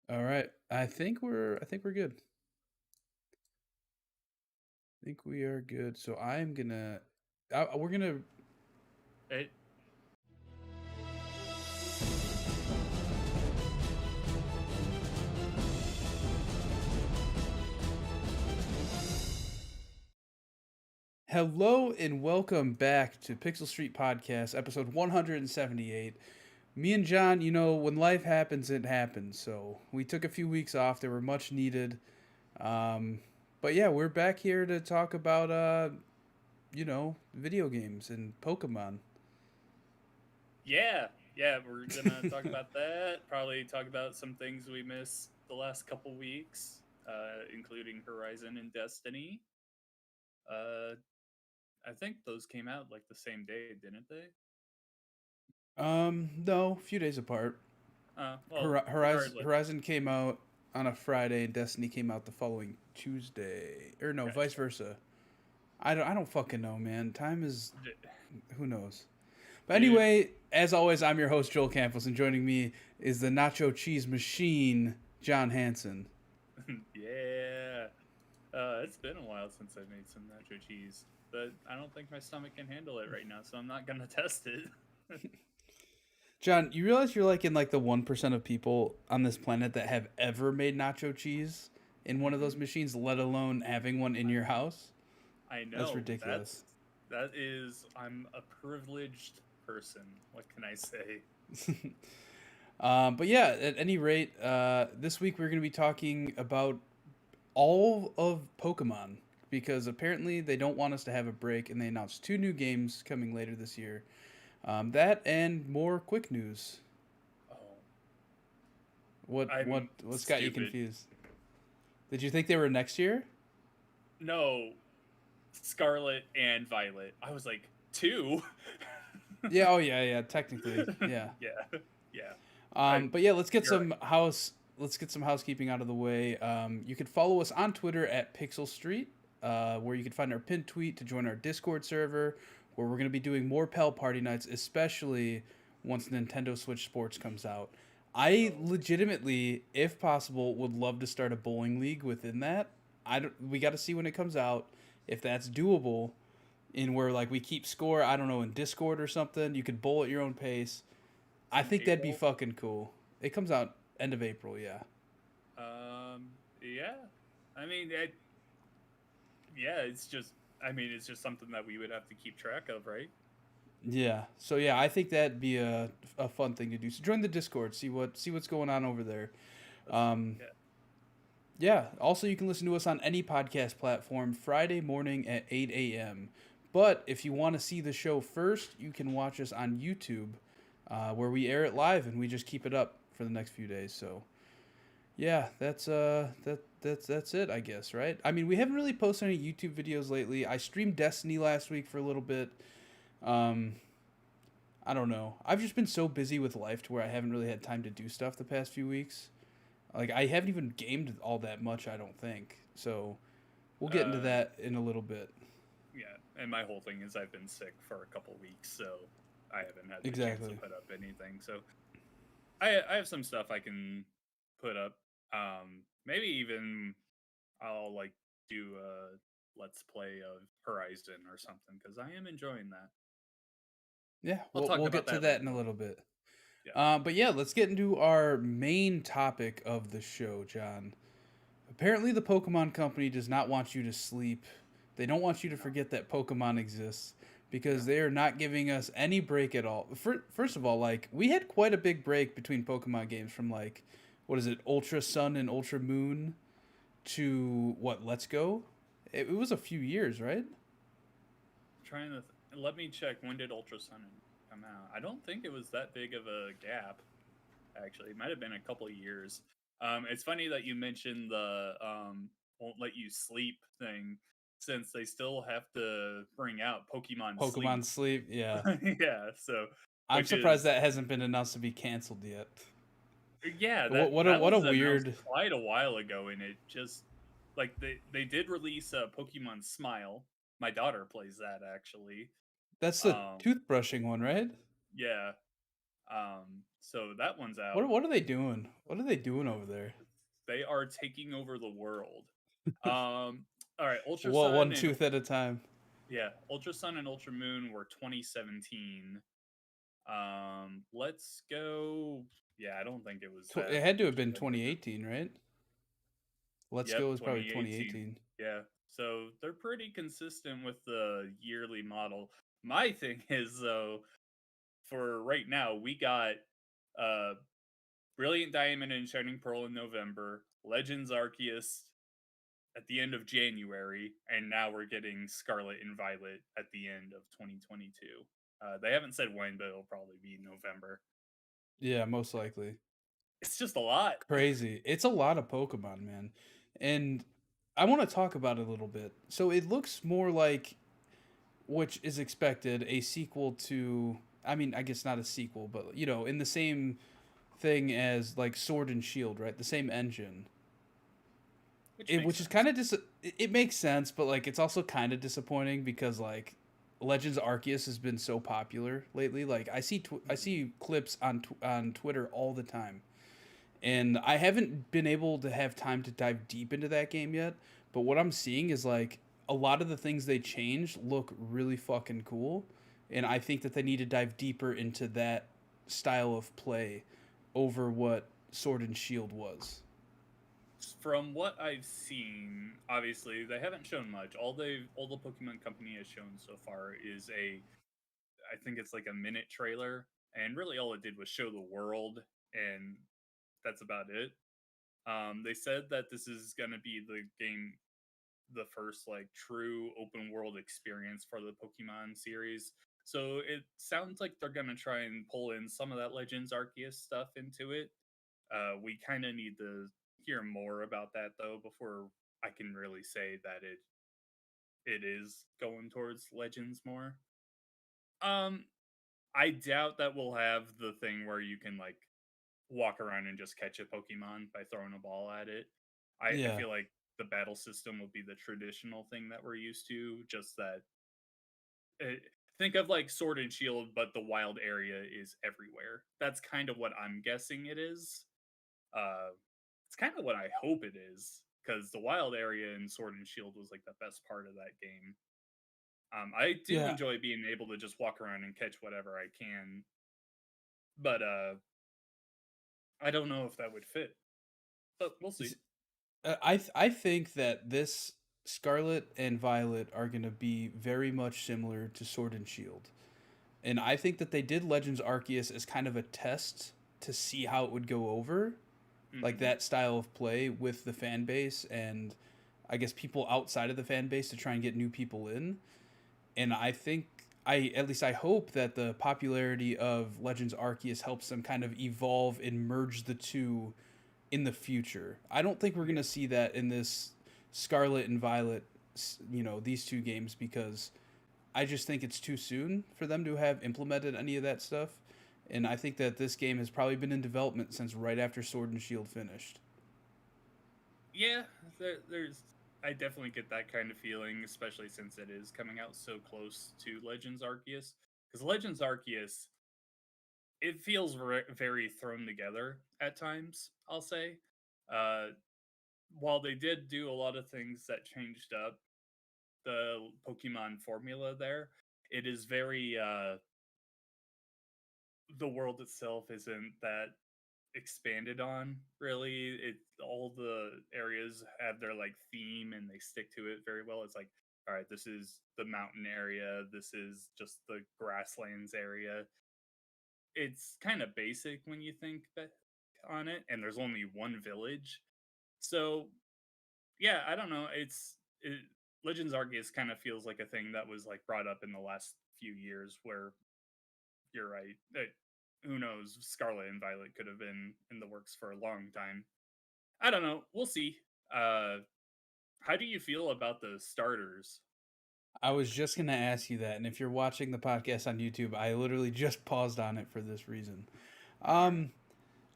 All right. I think we're good. I think we are good. So I'm gonna we're gonna It, hello and welcome back to Pixel Street Podcast, episode 178. Me and John, when life happens, it happens. So we took a few weeks off. They were much needed. Um, but yeah, we're back here to talk about video games and Pokemon. yeah, we're gonna talk about that. Probably talk about some things we missed the last couple weeks, including Horizon and Destiny. Uh, I think those came out like the same day, didn't they? No, a few days apart. Well, regardless, Horizon came out on a Friday, and Destiny came out the following Tuesday, or no, vice gotcha. versa. I don't fucking know, man. Time is D- who knows. But Dude, anyway, as always, I'm your host Joel Campos, and joining me is the Nacho Cheese Machine, John Hansen. yeah. It's been a while since I've made some nacho cheese, but I don't think my stomach can handle it right now, so I'm not gonna test it. John, you realize you're like in like the 1% of people on this planet that have ever made nacho cheese in one of those hmm machines, let alone having one in your house? I That's know ridiculous. I'm a privileged person. What can I say? But yeah, at any rate, this week we're going to be talking about all of Pokemon because apparently they don't want us to have a break, and they announced two new games coming later this year. That and more quick news. Oh, What I'm what's got you stupid. confused? Did you think they were next year? No, Scarlet and Violet. I was like, two? Yeah. Oh yeah. Yeah. Technically, yeah. Yeah, yeah. I But yeah, You're right. let's get some housekeeping out of the way. You can follow us on Twitter at Pixel Street, where you can find our pinned tweet to join our Discord server, where we're going to be doing more Pal Party nights, especially once Nintendo Switch Sports comes out. I Oh, legitimately, if possible, would love to start a bowling league within that. We got to see when it comes out if that's doable. In where like we keep score, I don't know, in Discord or something. You could bowl at your own pace. it's I in think that'd be April. fucking cool. It comes out end of April, yeah. Yeah. I mean, yeah. It's just something that we would have to keep track of, right? Yeah. So yeah, I think that'd be a fun thing to do. So join the Discord, see what's going on over there. That's Um, yeah. yeah. Also, you can listen to us on any podcast platform Friday morning at 8 a.m. But if you want to see the show first, you can watch us on YouTube, where we air it live and we just keep it up for the next few days. So yeah, that's it, I guess, right? I mean, we haven't really posted any YouTube videos lately. I streamed Destiny last week for a little bit. Um, I don't know. I've just been so busy with life to where I haven't really had time to do stuff the past few weeks. Like I haven't even gamed all that much, I don't think. So, we'll get into Uh, that in a little bit. yeah. And my whole thing is I've been sick for a couple weeks, so I haven't had the chance to Exactly. put up anything. So I have some stuff I can put up. Maybe even I'll like do a let's play of Horizon or something because I am enjoying that. Yeah, I'll we'll talk we'll about get to that that later in a though. little bit. Yeah. But yeah, let's get into our main topic of the show, John. Apparently, the Pokemon Company does not want you to sleep. They don't want you to No. forget that Pokemon exists because No. they are not giving us any break at all. First of all, like we had quite a big break between Pokemon games from like what is it, Ultra Sun and Ultra Moon to what? Let's Go. It was a few years, right? Trying to let me check when did Ultra Sun come out. I don't think it was that big of a gap. Actually, it might have been a couple of years. It's funny that you mentioned the won't let you sleep thing, since they still have to bring out Pokemon Pokemon Sleep. Sleep. Yeah, Yeah, so I'm which surprised is that hasn't been announced to be canceled yet. yeah, What that what a that what a was announced weird. quite a while ago, and it just like they did release a Pokemon Smile. My daughter plays that actually. That's the Um, toothbrushing one, right? yeah. So that one's What out. what are they doing? What are they doing over there? They are taking over the world. Um, all right, Ultra Well, Sun one and tooth at a time. yeah, Ultra Sun and Ultra Moon were 2017. Let's go. Yeah, I don't think it was It that had to have much been of a difference. 2018, right? Let's Yep, Go is probably 2018. 2018. Yeah, so they're pretty consistent with the yearly model. My thing is though, for right now, we got uh Brilliant Diamond and Shining Pearl in November, Legends Arceus at the end of January, and now we're getting Scarlet and Violet at the end of 2022. They haven't said when, but it'll probably be November. Yeah, most likely. It's just a lot. Crazy. It's a lot of Pokemon, man. And I want to talk about it a little bit. So it looks more like, which is expected, a sequel to, I mean, I guess not a sequel, but in the same thing as like Sword and Shield, right? The same engine. Which makes Which is sense. kind of it makes sense, but like it's also kind of disappointing because like Legends Arceus has been so popular lately. Like I Mhm. see clips on Twitter all the time, and I haven't been able to have time to dive deep into that game yet. But what I'm seeing is like a lot of the things they changed look really fucking cool, and I think that they need to dive deeper into that style of play over what Sword and Shield was. From what I've seen, obviously they haven't shown much. All the Pokemon Company has shown so far is I think it's like a minute trailer, and really all it did was show the world, and that's about it. They said that this is gonna be the first like true open world experience for the Pokemon series. So it sounds like they're gonna try and pull in some of that Legends Arceus stuff into it. We kind of need to hear more about that though before I can really say that it is going towards Legends more. Um, I doubt that we'll have the thing where you can like walk around and just catch a Pokemon by throwing a ball at it. I Yeah. feel like the battle system will be the traditional thing that we're used to, just that uh, think of like Sword and Shield, but the wild area is everywhere. That's kind of what I'm guessing it is. Uh, it's kind of what I hope it is, because the wild area in Sword and Shield was like the best part of that game. I do Yeah. enjoy being able to just walk around and catch whatever I can, but I don't know if that would fit. But we'll see. I think that this Scarlet and Violet are going to be very much similar to Sword and Shield. And I think that they did Legends Arceus as kind of a test to see how it would go over, like Hmm. that style of play with the fan base and I guess people outside of the fan base to try and get new people in. And I think I at least I hope that the popularity of Legends Arceus helps them kind of evolve and merge the two in the future. I don't think we're Yeah. going to see that in this Scarlet and Violet, these two games because I just think it's too soon for them to have implemented any of that stuff. And I think that this game has probably been in development since right after Sword and Shield finished. Yeah, there's. I definitely get that kind of feeling, especially since it is coming out so close to Legends Arceus. Because Legends Arceus, it feels very thrown together at times, I'll say. Uh, while they did do a lot of things that changed up the Pokemon formula there, it is very. The world itself isn't that expanded on really. It all the areas have their like theme and they stick to it very well. It's like, all right, this is the mountain area, this is just the grasslands area. It's kind of basic when you think on it, and there's only one village. So yeah, I don't know, Legends Arceus kind of feels like a thing that was like brought up in the last few years, where you're right, who knows, Scarlet and Violet could have been in the works for a long time. I don't know. We'll see. Uh, how do you feel about the starters? I was just going to ask you that. And if you're watching the podcast on YouTube, I literally just paused on it for this reason. All right. Um,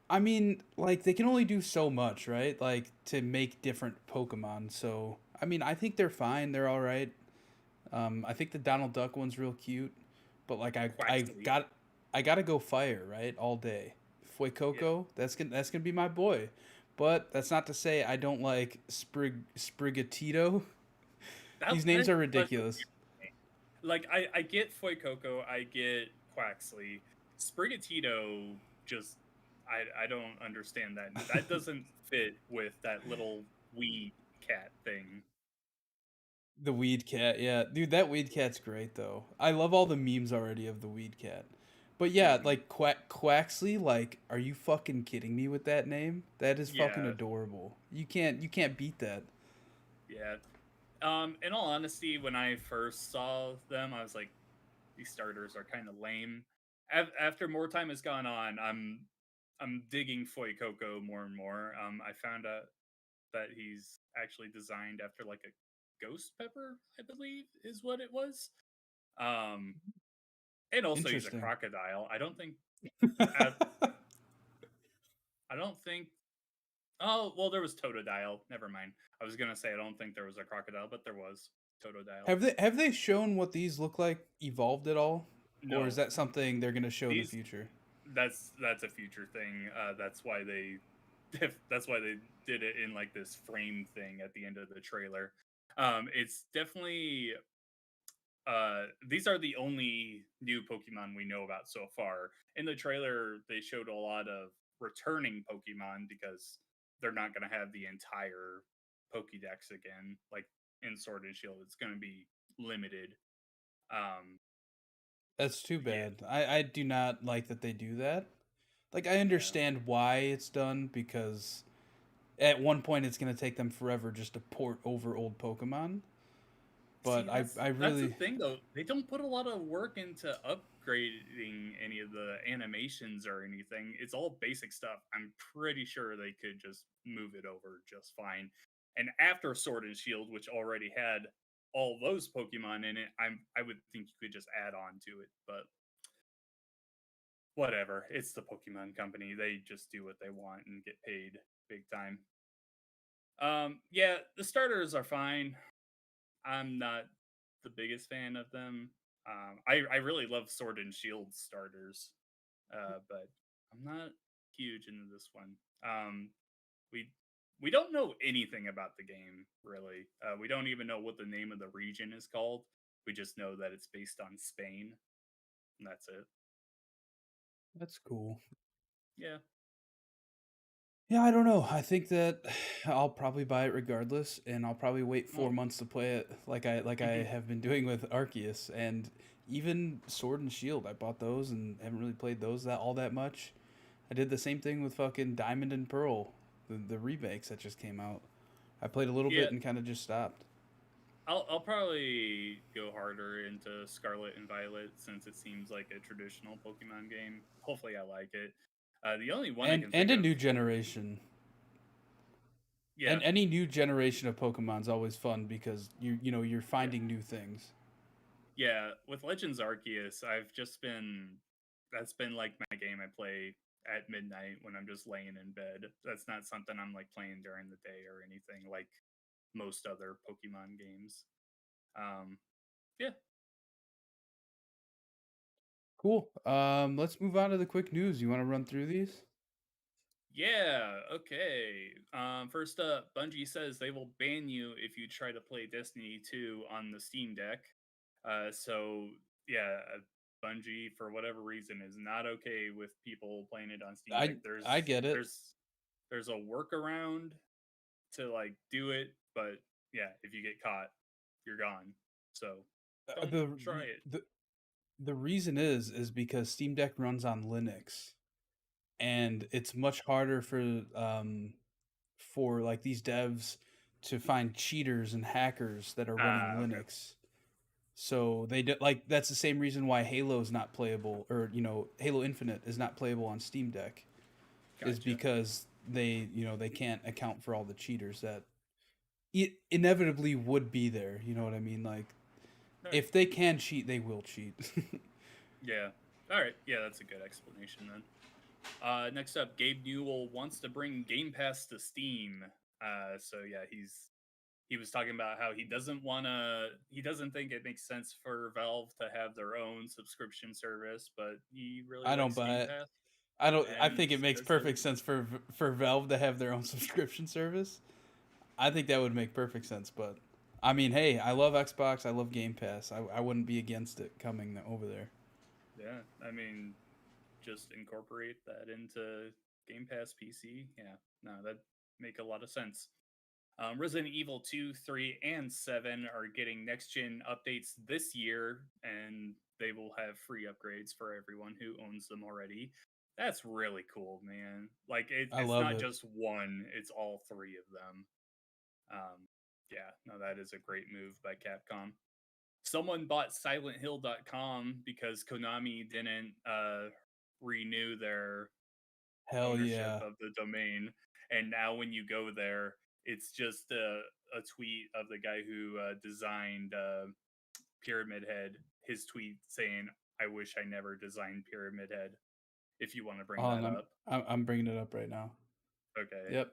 I mean, like, they can only do so much, right? Like, to make different Pokemon. So, I mean, I think they're fine. They're all right. I think the Donald Duck one's real cute. But, like, Quaxley. I gotta go fire, right? All day. Yeah, Fuecoco, that's gonna be my boy. But that's not to say I don't like Sprigatito. These names that's are such a ridiculous. weird name. Like I get Fuecoco, I get Quaxley, Sprigatito. Just I don't understand that. That doesn't fit with that little weed cat thing. The weed cat, yeah, dude, that weed cat's great though. I love all the memes already of the weed cat. But yeah, Hmm. like Quaxley, like, are you fucking kidding me with that name? That is fucking Yeah, adorable. You can't beat that. yeah. In all honesty, when I first saw them, I was like, these starters are kind of lame. After more time has gone on, I'm digging Foy Coco more and more. I found out that he's actually designed after like a ghost pepper, I believe, is what it was. Um, and also he's a Interesting. crocodile. I, I don't think. Oh well, there was Totodile. Never mind. I was gonna say I don't think there was a crocodile, but there was Totodile. Have they shown what these look like evolved at all, or is No, that something they're gonna show in the these future? that's a future thing. That's why they that's why they did it in like this frame thing at the end of the trailer. It's definitely these are the only new Pokemon we know about so far. In the trailer, they showed a lot of returning Pokemon because they're not going to have the entire Pokédex again, like in Sword and Shield. It's going to be limited. Um, That's too yeah, bad. I do not like that they do that. Like, I yeah. understand why it's done because at one point it's gonna take them forever just to port over old Pokemon. See, But I that's the really thing though. They don't put a lot of work into upgrading any of the animations or anything. It's all basic stuff. I'm pretty sure they could just move it over just fine. And after Sword and Shield, which already had all those Pokemon in it, I would think you could just add on to it. But whatever. It's the Pokemon company. They just do what they want and get paid big time. Yeah, the starters are fine. I'm not the biggest fan of them. I really love Sword and Shield starters, but I'm not huge into this one. We we don't know anything about the game really. We don't even know what the name of the region is called. We just know that it's based on Spain, and that's it. that's cool. Yeah, Yeah, I don't know. I think that I'll probably buy it regardless, and I'll probably wait well, 4 months to play it, like I have been doing with Arceus and even Sword and Shield. I bought those and haven't really played those that all that much. I did the same thing with fucking Diamond and Pearl, the remakes that just came out. I played a little yeah. bit and kind of just stopped. I'll probably go harder into Scarlet and Violet since it seems like a traditional Pokemon game. Hopefully, I like it. The only one I can And think a of, new generation. yeah, And any new generation of Pokemon's always fun because you're yeah, finding new things. yeah. With Legends Arceus, I've just been that's been like my game I play at midnight when I'm just laying in bed. That's not something I'm like playing during the day or anything like most other Pokemon games. Um, yeah, Cool. Let's move on to the quick news. You want to run through these? Yeah, okay. First up, Bungie says they will ban you if you try to play Destiny 2 on the Steam Deck. So yeah, Bungie for whatever reason is not okay with people playing it on Steam Deck. I I get it. There's a workaround to like do it, but yeah, if you get caught, you're gone. So Uh, don't the try it. the the reason is because Steam Deck runs on Linux, and it's much harder for like these devs to find cheaters and hackers that are running Ah, okay. Linux. So like that's the same reason why Halo is not playable, or Halo Infinite is not playable on Steam Deck, is Gotcha. because they can't account for all the cheaters that inevitably would be there. You know what I mean? Like, All right. if they can cheat, they will cheat. Yeah. All right. Yeah, that's a good explanation then. Next up, Gabe Newell wants to bring Game Pass to Steam. So yeah, he was talking about how he doesn't think it makes sense for Valve to have their own subscription service, but he really I don't likes buy Game it. Pass, I and think it makes says that perfect sense for Valve to have their own subscription service. I think that would make perfect sense, but I mean, hey, I love Xbox. I love Game Pass. I wouldn't be against it coming over there. yeah, I mean, just incorporate that into Game Pass PC. Yeah, no, that make a lot of sense. Resident Evil 2, 3, and 7 are getting next gen updates this year, and they will have free upgrades for everyone who owns them already. That's really cool, man. Like, I it's love not it. just one, it's all three of them. Yeah, no, that is a great move by Capcom. Someone bought SilentHill.com because Konami didn't renew their Hell ownership yeah. of the domain, and now when you go there, it's just a tweet of the guy who designed Pyramid Head. His tweet saying, "I wish I never designed Pyramid Head." If you want to bring Hold that on, up, I'm bringing it up right now. okay. Yep. Uh,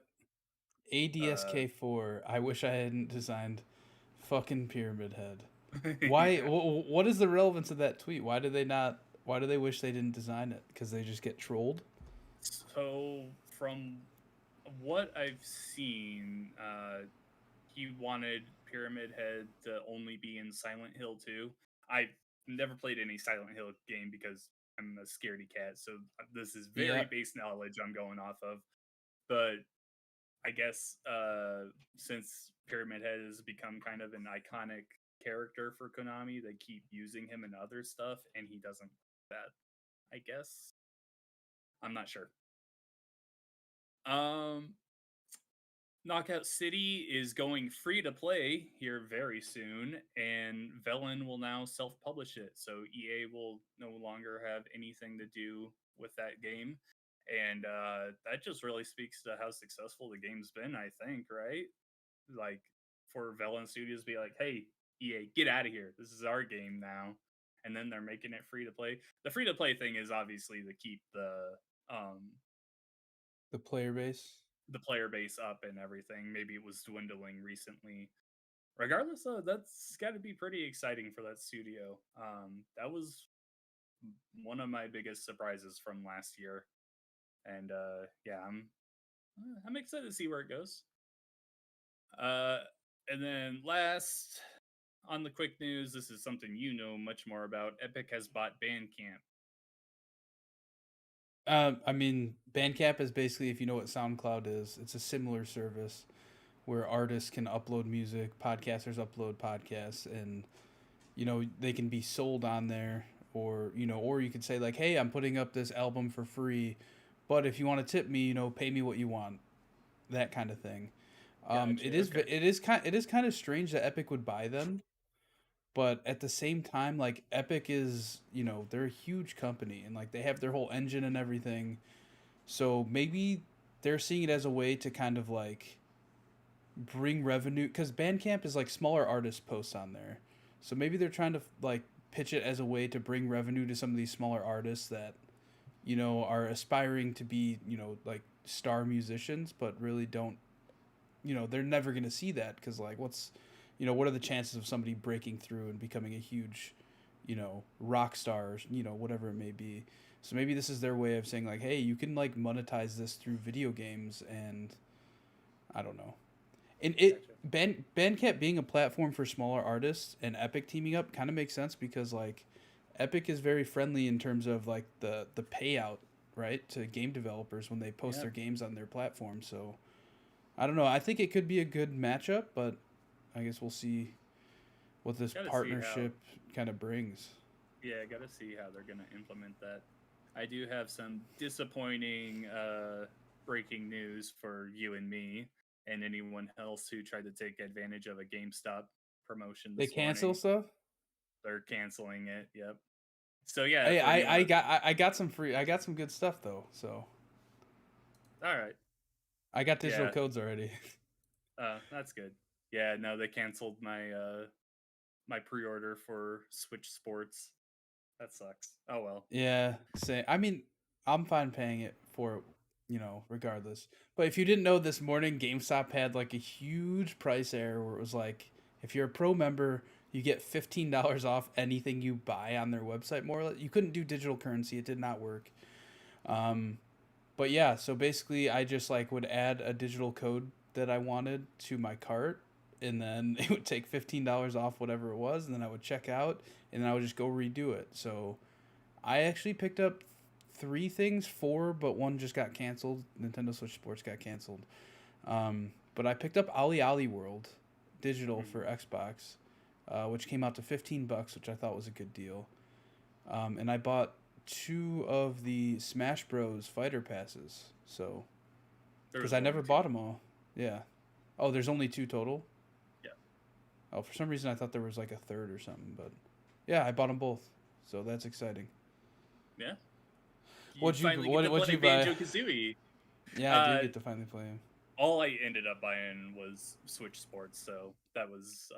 ADSK4. I wish I hadn't designed fucking Pyramid Head. Why? yeah. What is the relevance of that tweet? Why do they not? Why do they wish they didn't design it? Because they just get trolled. So from what I've seen, he wanted Pyramid Head to only be in Silent Hill 2. I've never played any Silent Hill game because I'm a scaredy cat, so this is very Yeah. base knowledge I'm going off of. But I guess since Pyramid Head has become kind of an iconic character for Konami, they keep using him in other stuff, and he doesn't like that. I guess I'm not sure. Um, Knockout City is going free to play here very soon, and Velen will now self publish it. So EA will no longer have anything to do with that game. And that just really speaks to how successful the game's been, I think, right? Like, for Velen Studios to be like, hey, EA, get out of here. This is our game now. And then they're making it free to play. The free to play thing is obviously to keep The player base. the player base up and everything. Maybe it was dwindling recently. Regardless, though, that's got to be pretty exciting for that studio. That was one of my biggest surprises from last year, and yeah, I'm excited to see where it goes. Uh, and then last on the quick news, this is something you know much more about. Epic has bought Bandcamp. I mean, Bandcamp is basically, if you know what SoundCloud is, it's a similar service where artists can upload music, podcasters upload podcasts, and they can be sold on there, or or you could say like, hey, I'm putting up this album for free, but if you want to tip me, pay me what you want, that kind of thing. Gotcha. Okay. It is kind of strange that Epic would buy them, but at the same time, like Epic is, they're a huge company and like they have their whole engine and everything. So maybe they're seeing it as a way to kind of like bring revenue, because Bandcamp is like smaller artists post on there. So maybe they're trying to like pitch it as a way to bring revenue to some of these smaller artists that are aspiring to be like star musicians, but really don't, they're never going to see that, because like what are the chances of somebody breaking through and becoming a huge rock star, or whatever it may be. So maybe this is their way of saying like, hey, you can like monetize this through video games. And I don't know. And Gotcha. Bandcamp being a platform for smaller artists and Epic teaming up kind of makes sense, because like Epic is very friendly in terms of like the payout, right, to game developers when they post Yeah. their games on their platform. So I don't know. I think it could be a good matchup, but I guess we'll see what this Got to see how. partnership kind of brings. Yeah, got to see how they're gonna implement that. I do have some disappointing breaking news for you and me and anyone else who tried to take advantage of a GameStop promotion They this cancel morning. stuff. They're canceling it. Yep. So yeah, Hey, for anyone. I got some free. I got some good stuff though. So All right. I got digital Yeah. codes already. That's good. Yeah. No, they canceled my pre-order for Switch Sports. That sucks. Oh well. Yeah, say. I mean, I'm fine paying it for it. regardless. But if you didn't know, this morning GameStop had like a huge price error where it was like, if you're a pro member, you get $15 off anything you buy on their website. More or less, you couldn't do digital currency; it did not work. Um, but yeah, so basically, I just like would add a digital code that I wanted to my cart, and then it would take $15 off whatever it was, and then I would check out, and then I would just go redo it. So I actually picked up three things, four, but one just got canceled. Nintendo Switch Sports got canceled. But I picked up Ali World digital for Xbox, which came out to $15, which I thought was a good deal. And I bought two of the Smash Bros. Fighter passes. So, because I never bought them all. Yeah. Oh, there's only two total? Yeah. Oh, for some reason I thought there was like a third or something, but yeah, I bought them both. So that's exciting. Yeah. What'd you buy? Banjo-Kazooie. Yeah, I did get to finally play him. All I ended up buying was Switch Sports, so that was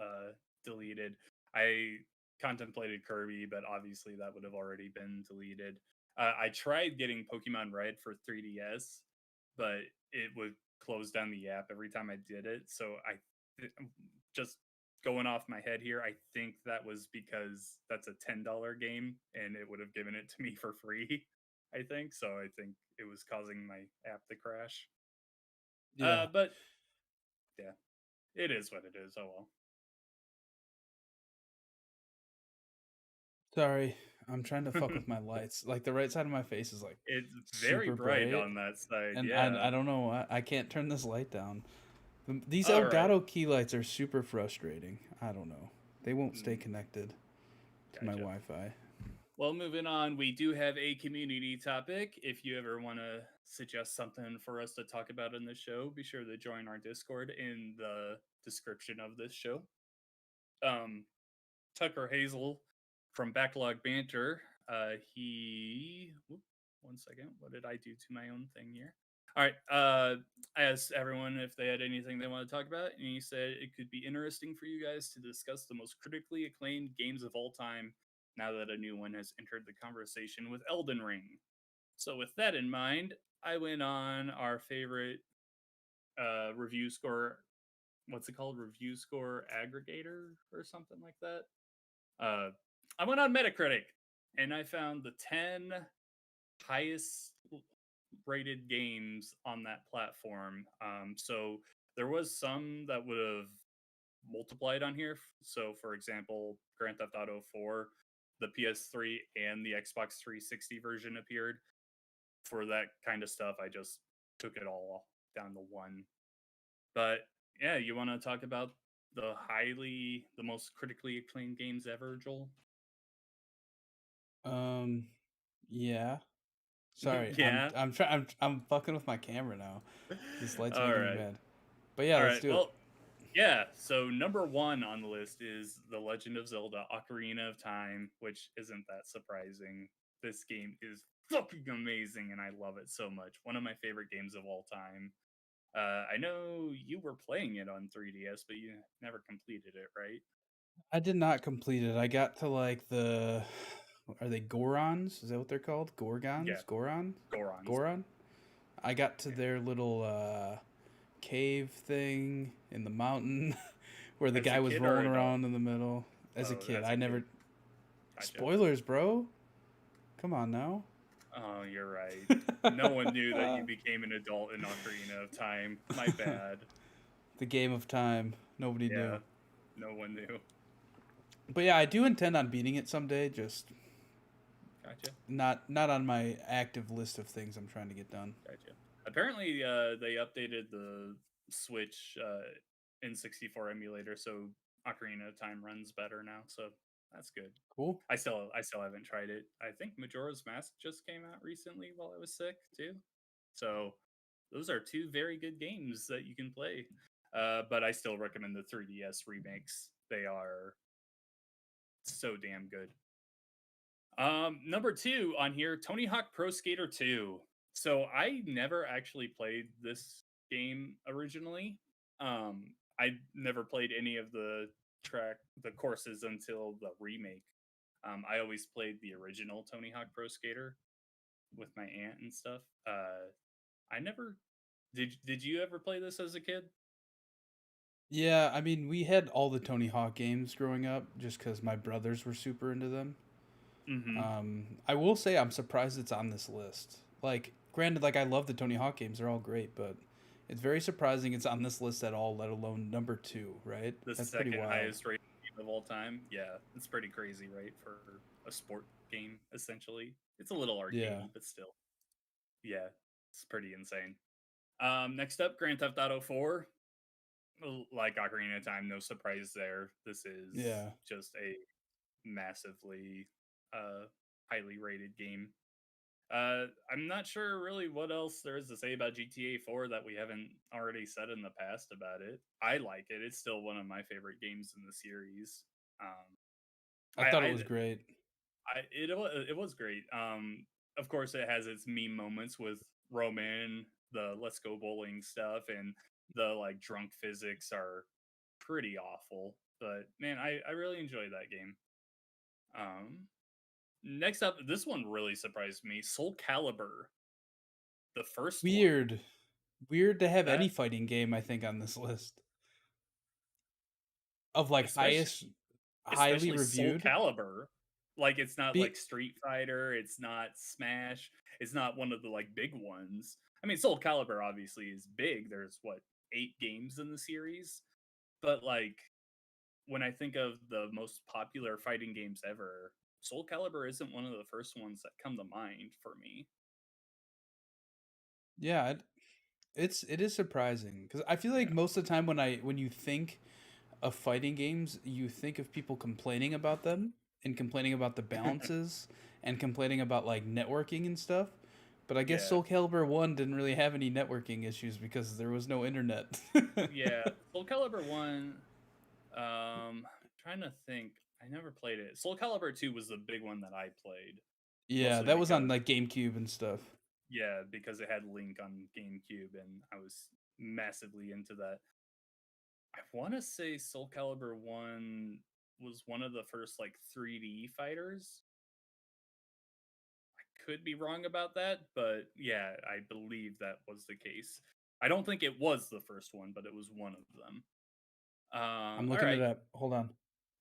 deleted. I contemplated Kirby, but obviously that would have already been deleted. I tried getting Pokemon Red for 3DS, but it would close down the app every time I did it. So just going off my head here, I think that was because that's a $10 game and it would have given it to me for free. I think so. I think it was causing my app to crash. Yeah. But yeah, it is what it is. Oh well. Sorry, I'm trying to fuck with my lights. Like the right side of my face is like It's very super bright bright, on that side. and Yeah. I don't know why I can't turn this light down. These All right. Elgato key lights are super frustrating. I don't know. They won't stay connected to my Gotcha. Wi-Fi. Well, moving on, we do have a community topic. If you ever want to suggest something for us to talk about in the show, be sure to join our Discord in the description of this show. Tucker Hazel from Backlog Banter, one second, what did I do to my own thing here? All right, I asked everyone if they had anything they want to talk about, and he said it could be interesting for you guys to discuss the most critically acclaimed games of all time now that a new one has entered the conversation with Elden Ring. So, with that in mind, I went on our favorite review score. What's it called? Review score aggregator or something like that. I went on Metacritic and I found the 10 highest rated games on that platform. So there was some that would have multiplied on here. So, for example, Grand Theft Auto 4, the PS3 and the Xbox 360 version appeared. For that kind of stuff, I just took it all down to one. But yeah, you want to talk about the most critically acclaimed games ever, Joel? Yeah. Sorry, Yeah. I'm fucking with my camera now. This light's All making me right. mad. But yeah, All let's right. do it. Well, yeah. So number one on the list is The Legend of Zelda: Ocarina of Time, which isn't that surprising. This game is fucking amazing, and I love it so much. One of my favorite games of all time. I know you were playing it on 3DS, but you never completed it, right? I did not complete it. I got to like are they Gorons? Is that what they're called? Yeah, Gorgons? Goron? Gorons. Goron? I got to Yeah. their little cave thing in the mountain where the As a guy was kid or rolling adult? around in the middle. As a Oh, kid, as I a never. kid. Gotcha. Spoilers, bro. Come on now. Oh, you're right. No one knew that you became an adult in Ocarina of Time. My bad. The game of time. Nobody Yeah, knew. no one knew. But yeah, I do intend on beating it someday. Just Gotcha. not on my active list of things I'm trying to get done. Gotcha. Apparently, they updated the Switch N64 emulator, so Ocarina of Time runs better now. So that's good. Cool. I still haven't tried it. I think Majora's Mask just came out recently while I was sick too. So those are two very good games that you can play. But I still recommend the 3DS remakes. They are so damn good. Number two on here, Tony Hawk Pro Skater 2. So I never actually played this game originally. I never played any of the courses until the remake. I always played the original Tony Hawk Pro Skater with my aunt and stuff. I never did you ever play this as a kid? Yeah, I mean, we had all the Tony Hawk games growing up just because my brothers were super into them. Mm-hmm. I will say I'm surprised it's on this list. Like, granted, like I love the Tony Hawk games; they're all great, but it's very surprising it's on this list at all, let alone number two. Right? The That's pretty second wild. highest rated game of all time. Yeah, it's pretty crazy, right? For a sport game, essentially. It's a little Yeah, arcadey, but still. Yeah, it's pretty insane. Next up, Grand Theft Auto 4. Like Ocarina of Time, no surprise there. This is yeah. just a massively uh highly rated game. I'm not sure really what else there is to say about GTA 4 that we haven't already said in the past about it. I like it. It's still one of my favorite games in the series. Um, I I, thought it I, was great. it was great. Of course, it has its meme moments with Roman, the "Let's go bowling" stuff, and the like drunk physics are pretty awful. But man, I really enjoy that game. Um, Next up, this one really surprised me. Soul Calibur, the first one. Weird, weird to have any That fighting game. I think on this list of like especially highly especially Soul reviewed. Calibur. Like it's not like Be Street Fighter, it's not Smash, it's not one of the like big ones. I mean, Soul Calibur obviously is big. There's what 8 games in the series, but like when I think of the most popular fighting games ever, Soul Calibur isn't one of the first ones that come to mind for me. Yeah, it is surprising because I feel like Yeah. most of the time when you think of fighting games, you think of people complaining about them and complaining about the balances and complaining about like networking and stuff. But I guess Yeah. Soul Calibur 1 didn't really have any networking issues because there was no internet. Yeah. Soul Calibur 1, trying to think. I never played it. Soul Calibur 2 was the big one that I played, Yeah, mostly that was on because like GameCube and stuff. yeah, because it had Link on GameCube and I was massively into that. I want to say Soul Calibur 1 was one of the first like 3D fighters. Could be wrong about that, but yeah, I believe that was the case. I don't think it was the first one, but it was one of them. I'm All looking it right. up. Hold on.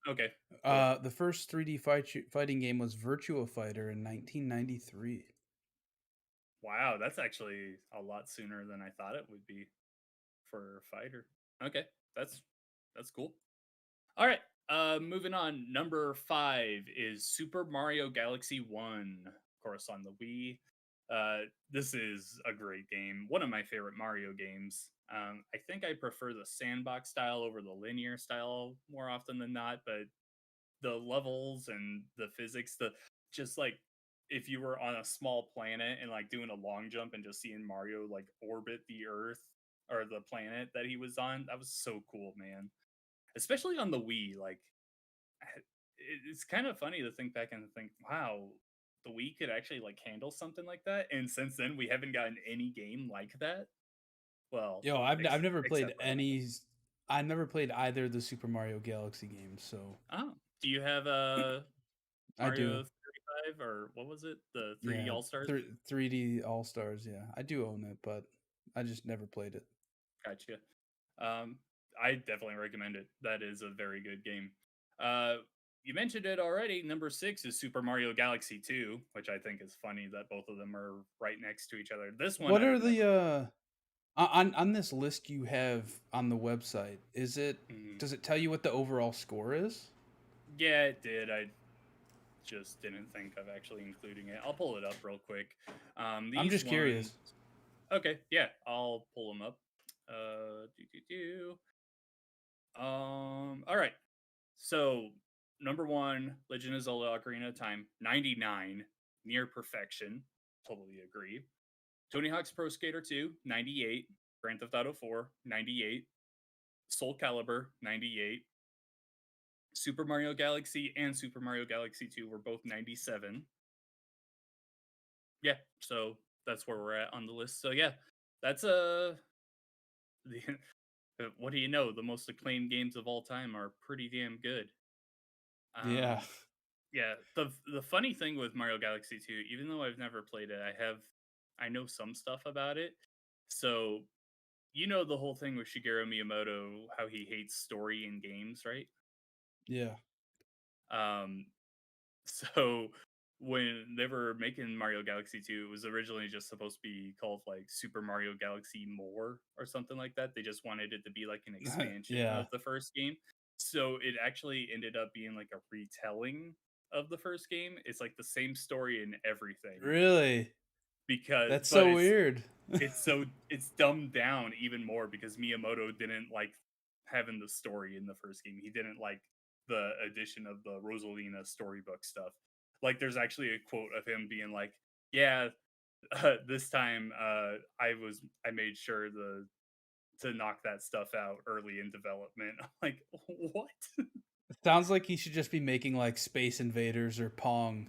Okay. Cool. The first 3D fighting game was Virtua Fighter in 1993. Wow, that's actually a lot sooner than I thought it would be for a fighter. Okay, that's cool. All right, moving on. Number 5 is Super Mario Galaxy 1, of course, on the Wii. This is a great game. One of my favorite Mario games. I think I prefer the sandbox style over the linear style more often than not, but the levels and the physics, the just like if you were on a small planet and like doing a long jump and just seeing Mario like orbit the Earth or the planet that he was on, that was so cool, man. Especially on the Wii, like it's kind of funny to think back and think, wow, the Wii could actually like handle something like that. And since then, we haven't gotten any game like that. Well, Yo, I've never played except for Link. I've never played either of the Super Mario Galaxy games, so Oh, do you have I do. Mario 35 or what was it? The 3D Yeah, All Stars? 3D All Stars. Yeah, I do own it, but I just never played it. Gotcha. Um, I definitely recommend it. That is a very good game. Uh, you mentioned it already. Number 6 is Super Mario Galaxy 2, which I think is funny that both of them are right next to each other. This one What I've are never. the on this list you have on the website? Mm, Does it tell you what the overall score is? yeah, it did. I just didn't think of actually including it. I'll pull it up real quick. I'm These just ones. curious. Okay, yeah, I'll pull them up. All right. So number 1, Legend of Zelda: Ocarina of Time, 99, near perfection. Totally agree. Tony Hawk's Pro Skater 2, 98. Grand Theft Auto 4, 98. Soul Calibur, 98. Super Mario Galaxy and Super Mario Galaxy 2 were both 97. Yeah, so that's where we're at on the list. So yeah, that's the, what do you know? The most acclaimed games of all time are pretty damn good. Yeah. Um, yeah, the funny thing with Mario Galaxy 2, even though I've never played it, I know some stuff about it. So you know the whole thing with Shigeru Miyamoto, how he hates story in games, right? Yeah. Um, so when they were making Mario Galaxy 2, it was originally just supposed to be called like Super Mario Galaxy More or something like that. They just wanted it to be like an expansion Yeah. of the first game. So it actually ended up being like a retelling of the first game. It's like the same story and everything Really? because That's but so weird. it's dumbed down even more because Miyamoto didn't like having the story in the first game. He didn't like the addition of the Rosalina storybook stuff. Like there's actually a quote of him being like, "Yeah, this time I made sure to knock that stuff out early in development." I'm like, "What?" Sounds like he should just be making like Space Invaders or Pong.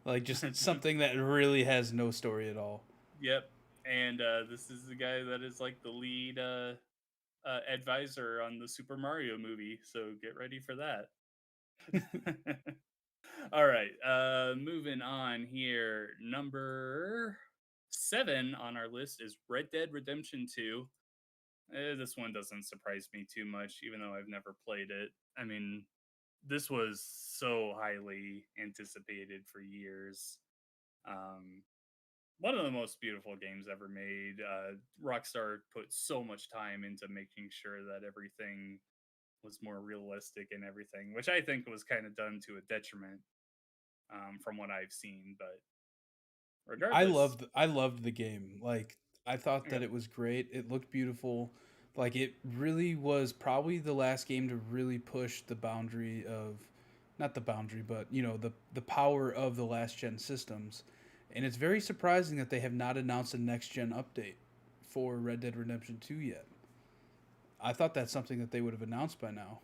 Like just something that really has no story at all. Yep. And this is the guy that is like the lead advisor on the Super Mario movie, so get ready for that. All right, moving on here. Number 7 on our list is Red Dead Redemption 2. This one doesn't surprise me too much, even though I've never played it. I mean, this was so highly anticipated for years. Um, One of the most beautiful games ever made. Rockstar put so much time into making sure that everything was more realistic and everything, which I think was kind of done to a detriment from what I've seen. But regardless, I loved the game. Like I thought yeah, that it was great. It looked beautiful. Like it really was probably the last game to really push the boundary of not the boundary, but you know, the power of the last gen systems. And it's very surprising that they have not announced a next gen update for Red Dead Redemption 2 yet. I thought that's something that they would have announced by now.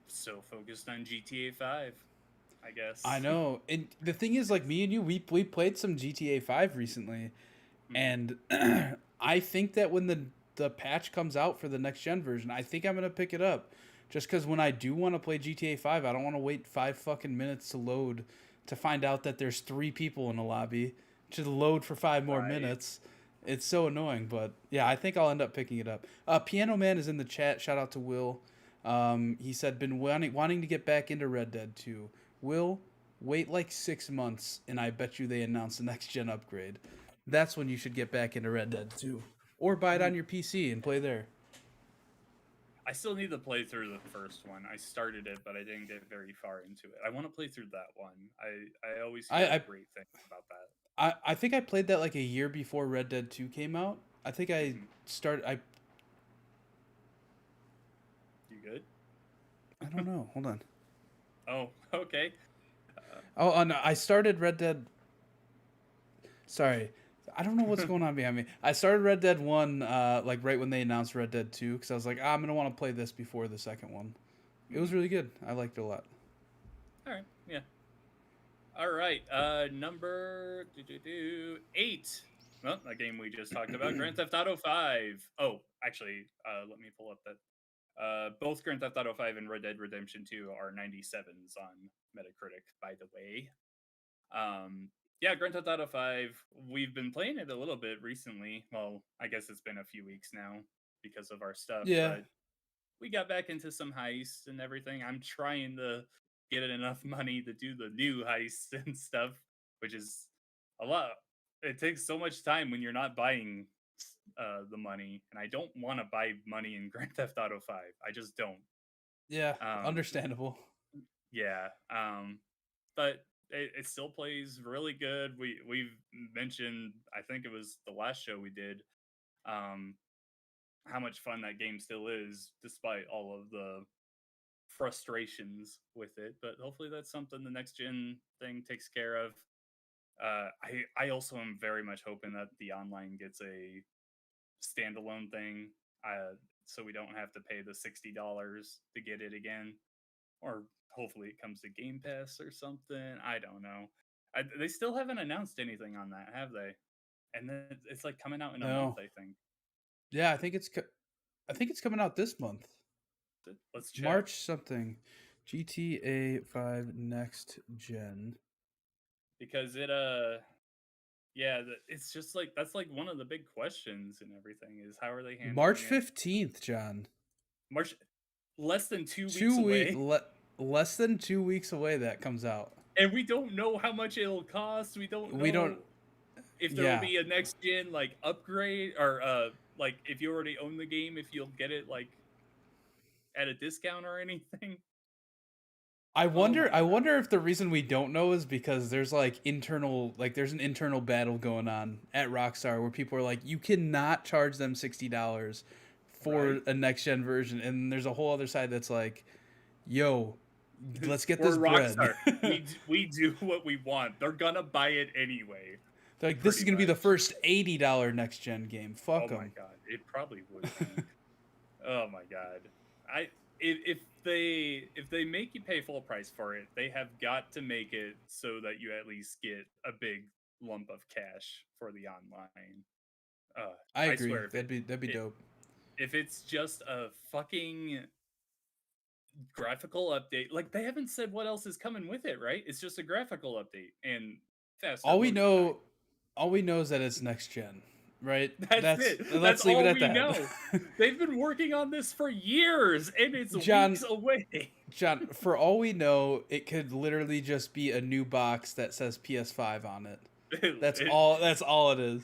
so focused on GTA 5, I I guess. know. And the thing is like me and you we played some GTA 5 recently. Mhm. And I think that when the patch comes out for the next gen version, I think I'm gonna pick it up, just because when I do want to play GTA 5, I don't want to wait 5 fucking minutes to load to find out that there's 3 people in a lobby to load for 5 more Right. minutes. It's so annoying, but yeah, I think I'll end up picking it up. Piano Man is in the chat. Shout out to Will. He said been wanting to get back into Red Dead 2. Will, wait like 6 months, and I bet you they announce the next gen upgrade. That's when you should get back into Red Dead 2. Or buy it on your PC and play there. I still need to play through the first one. I started it, but I didn't get very far into it. I want to play through that one. I always I, hear I great things about that. I think I played that like a year before Red Dead 2 came out. I think I Mhm. started You good? I don't know. Hold on. Oh, okay. Uh, Oh, no, I started Red Dead. Sorry. I don't know what's going on behind me. I started Red Dead 1 like right when they announced Red Dead 2 cuz I was like, I'm going to want to play this before the second one. It was mhm. really good. I liked it a lot. All right. Yeah. All right. Number 8. Well, a game we just talked about, Grand Theft Auto 5. Oh, actually, let me pull up that. Both Grand Theft Auto 5 and Red Dead Redemption 2 are 97s on Metacritic, by the way. Yeah, Grand Theft Auto 5, we've been playing it a little bit recently. Well, I guess it's been a few weeks now because of our stuff, Yeah. but we got back into some heists and everything. I'm trying to get enough money to do the new heists and stuff, which is a lot. It takes so much time when you're not buying the money, and I don't want to buy money in Grand Theft Auto 5. I just don't. Yeah, Um, understandable. yeah, but it still plays really good. We've mentioned, I think it was the last show we did, um, how much fun that game still is, despite all of the frustrations with it, but hopefully that's something the next gen thing takes care of. I also am very much hoping that the online gets a standalone thing, so we don't have to pay the $60 to get it again, or hopefully it comes to Game Pass or something. I don't know. They still haven't announced anything on that, have they? And then it's like coming out in a month, No. I think. Yeah, I think it's coming out this month. Let's check March something. GTA 5 next gen. because it Yeah, it's just like that's like one of the big questions and everything is how are they March handling it? 15th, John. March, less than 2 weeks 2 week away, less than 2 weeks away that comes out. and we don't know how much it'll cost. We don't We don't. know if there will Yeah, be a next gen like upgrade or like if you already own the game, if you'll get it like at a discount or anything. I Oh wonder. my I god! wonder if the reason we don't know is because there's like there's an internal battle going on at Rockstar where people are like, you cannot charge them $60 for Right? a next gen version, and there's a whole other side that's like, yo, let's get We're this bread. Rockstar. We do what we want. They're gonna buy it anyway. They're like, this is Pretty gonna be the much. first $80 next gen game. Oh Fuck my them. god! It probably would be. Oh my god. I if they make you pay full price for it, they have got to make it so that you at least get a big lump of cash for the online. I I agree. swear That'd be it dope. if it's just a fucking graphical update, like they haven't said what else is coming with it, right? It's just a graphical update and faster All we loading time. know, all we know is that it's next gen, right? That's it. That's Let's leave it all at we that. know. They've been working on this for years and it's John, weeks away. John, for all we know, it could literally just be a new box that says PS5 on it. That's It- all. That's all it is.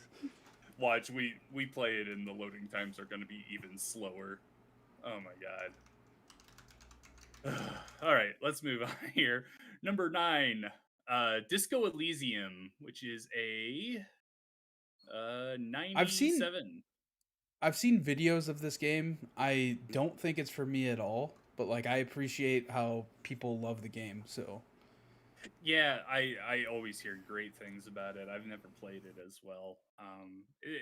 Watch, we play it and the loading times are going to be even slower. Oh my god. All right, let's move on here. Number 9, Disco Elysium, which is a I've seen 97. I've seen videos of this game. I don't think it's for me at all, but like I appreciate how people love the game. So Yeah, I always hear great things about it. I've never played it as well.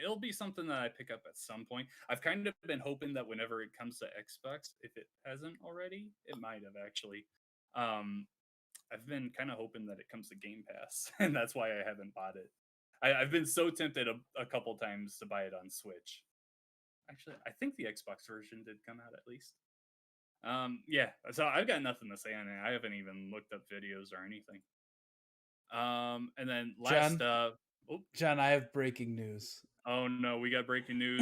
It'll be something that I pick up at some point. I've kind of been hoping that whenever it comes to Xbox, if it hasn't already, it might have actually. Um, I've been kind of hoping that it comes to Game Pass, and that's why I haven't bought it. I've been so tempted a couple times to buy it on Switch. Actually, I think the Xbox version did come out at least. Yeah, so I've got nothing to say on it. I haven't even looked up videos or anything. And then last John, oh, John, I have breaking news. oh no, we got breaking news.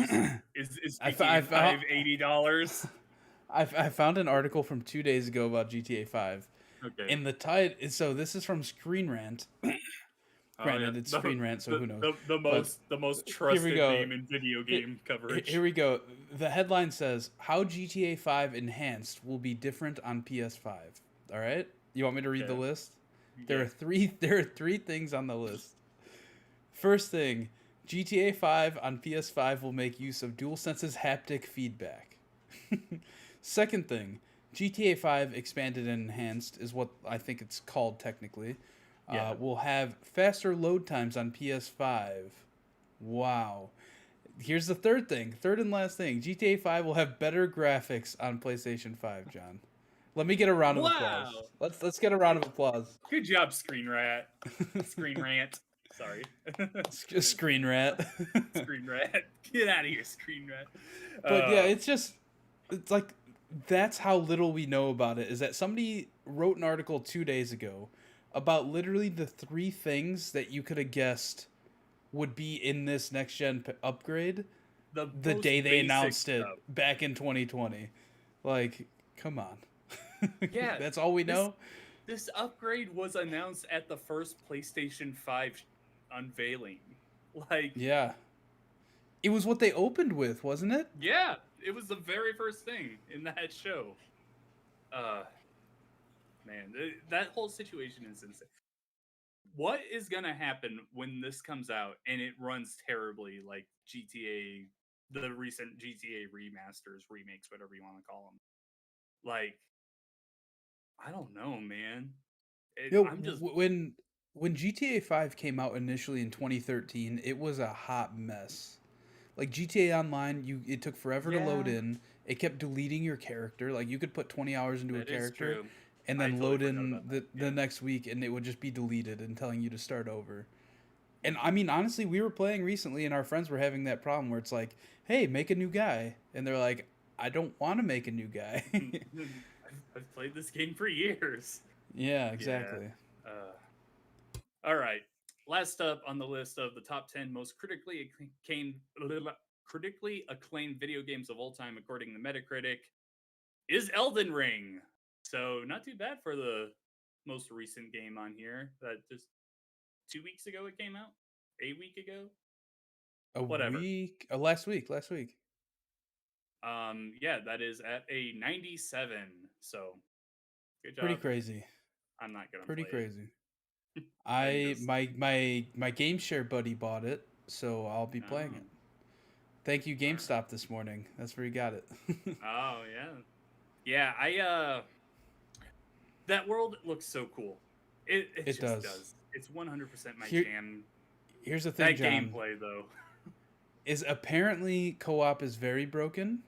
Is I, GTA found 5 $80? I found an article from 2 days ago about GTA 5. Okay. And the tide is so this is from Screen Rant. Oh Granted, yeah. it's Screen Rant, so who knows? The But most here we trusted go. name in video game coverage. Here we go. The headline says how GTA 5 Enhanced will be different on PS5. All right? You want me to read the Okay. list? There Yeah. are three things on the list. First thing, GTA 5 on PS5 will make use of DualSense's haptic feedback. Second thing, GTA 5 Expanded and Enhanced is what I think it's called technically. Yeah. Will have faster load times on PS5. Wow. Here's the third thing, third and last thing. GTA 5 will have better graphics on PlayStation 5, John. Let me get a round of applause. Wow. Let's get a round of applause. Good job, Screen Rat. Screen Rant. Sorry. Screen Rat. Screen Rat. Get out of here, Screen Rat. But yeah, it's like that's how little we know about it. Is that somebody wrote an article 2 days ago about literally the three things that you could have guessed would be in this next gen upgrade the most day they basic announced it stuff. back in 2020. Like, come on. Yeah, That's all we know. This upgrade was announced at the first PlayStation 5 unveiling. Like, Yeah. It was what they opened with, wasn't it? yeah, it was the very first thing in that show. Man, that whole situation is insane. What is gonna happen when this comes out and it runs terribly, like GTA, the recent GTA remasters, remakes, whatever you want to call them? Like, I don't know, man. I'm just When GTA 5 came out initially in 2013, it was a hot mess. Like GTA Online, it took forever to load Yeah. in. It kept deleting your character. Like you could put 20 hours into a That is character true. and I then totally load forgot in about the, that. the Yeah. next week and it would just be deleted and telling you to start over. And I mean, honestly, we were playing recently and our friends were having that problem where it's like, hey, make a new guy. And they're like, I don't want to make a new guy. I've played this game for years. Yeah, exactly. All right, last up on the list of the top 10 most critically acclaimed video games of all time, according to Metacritic, is Elden Ring. So not too bad for the most recent game on here. That just 2 weeks ago it came out, a week ago, A whatever. week? Last week. Yeah, that is at a 97. So good Pretty job. crazy. I'm not gonna Pretty play it. crazy. I'm I just my game share buddy bought it, so I'll be playing it. oh, Thank you, all right. GameStop, this morning. That's where you got it. Oh yeah, yeah. That world looks so cool. It It just does. does. It's 100% my Here- jam. Here's the thing, That John. gameplay though. Is apparently co-op is very broken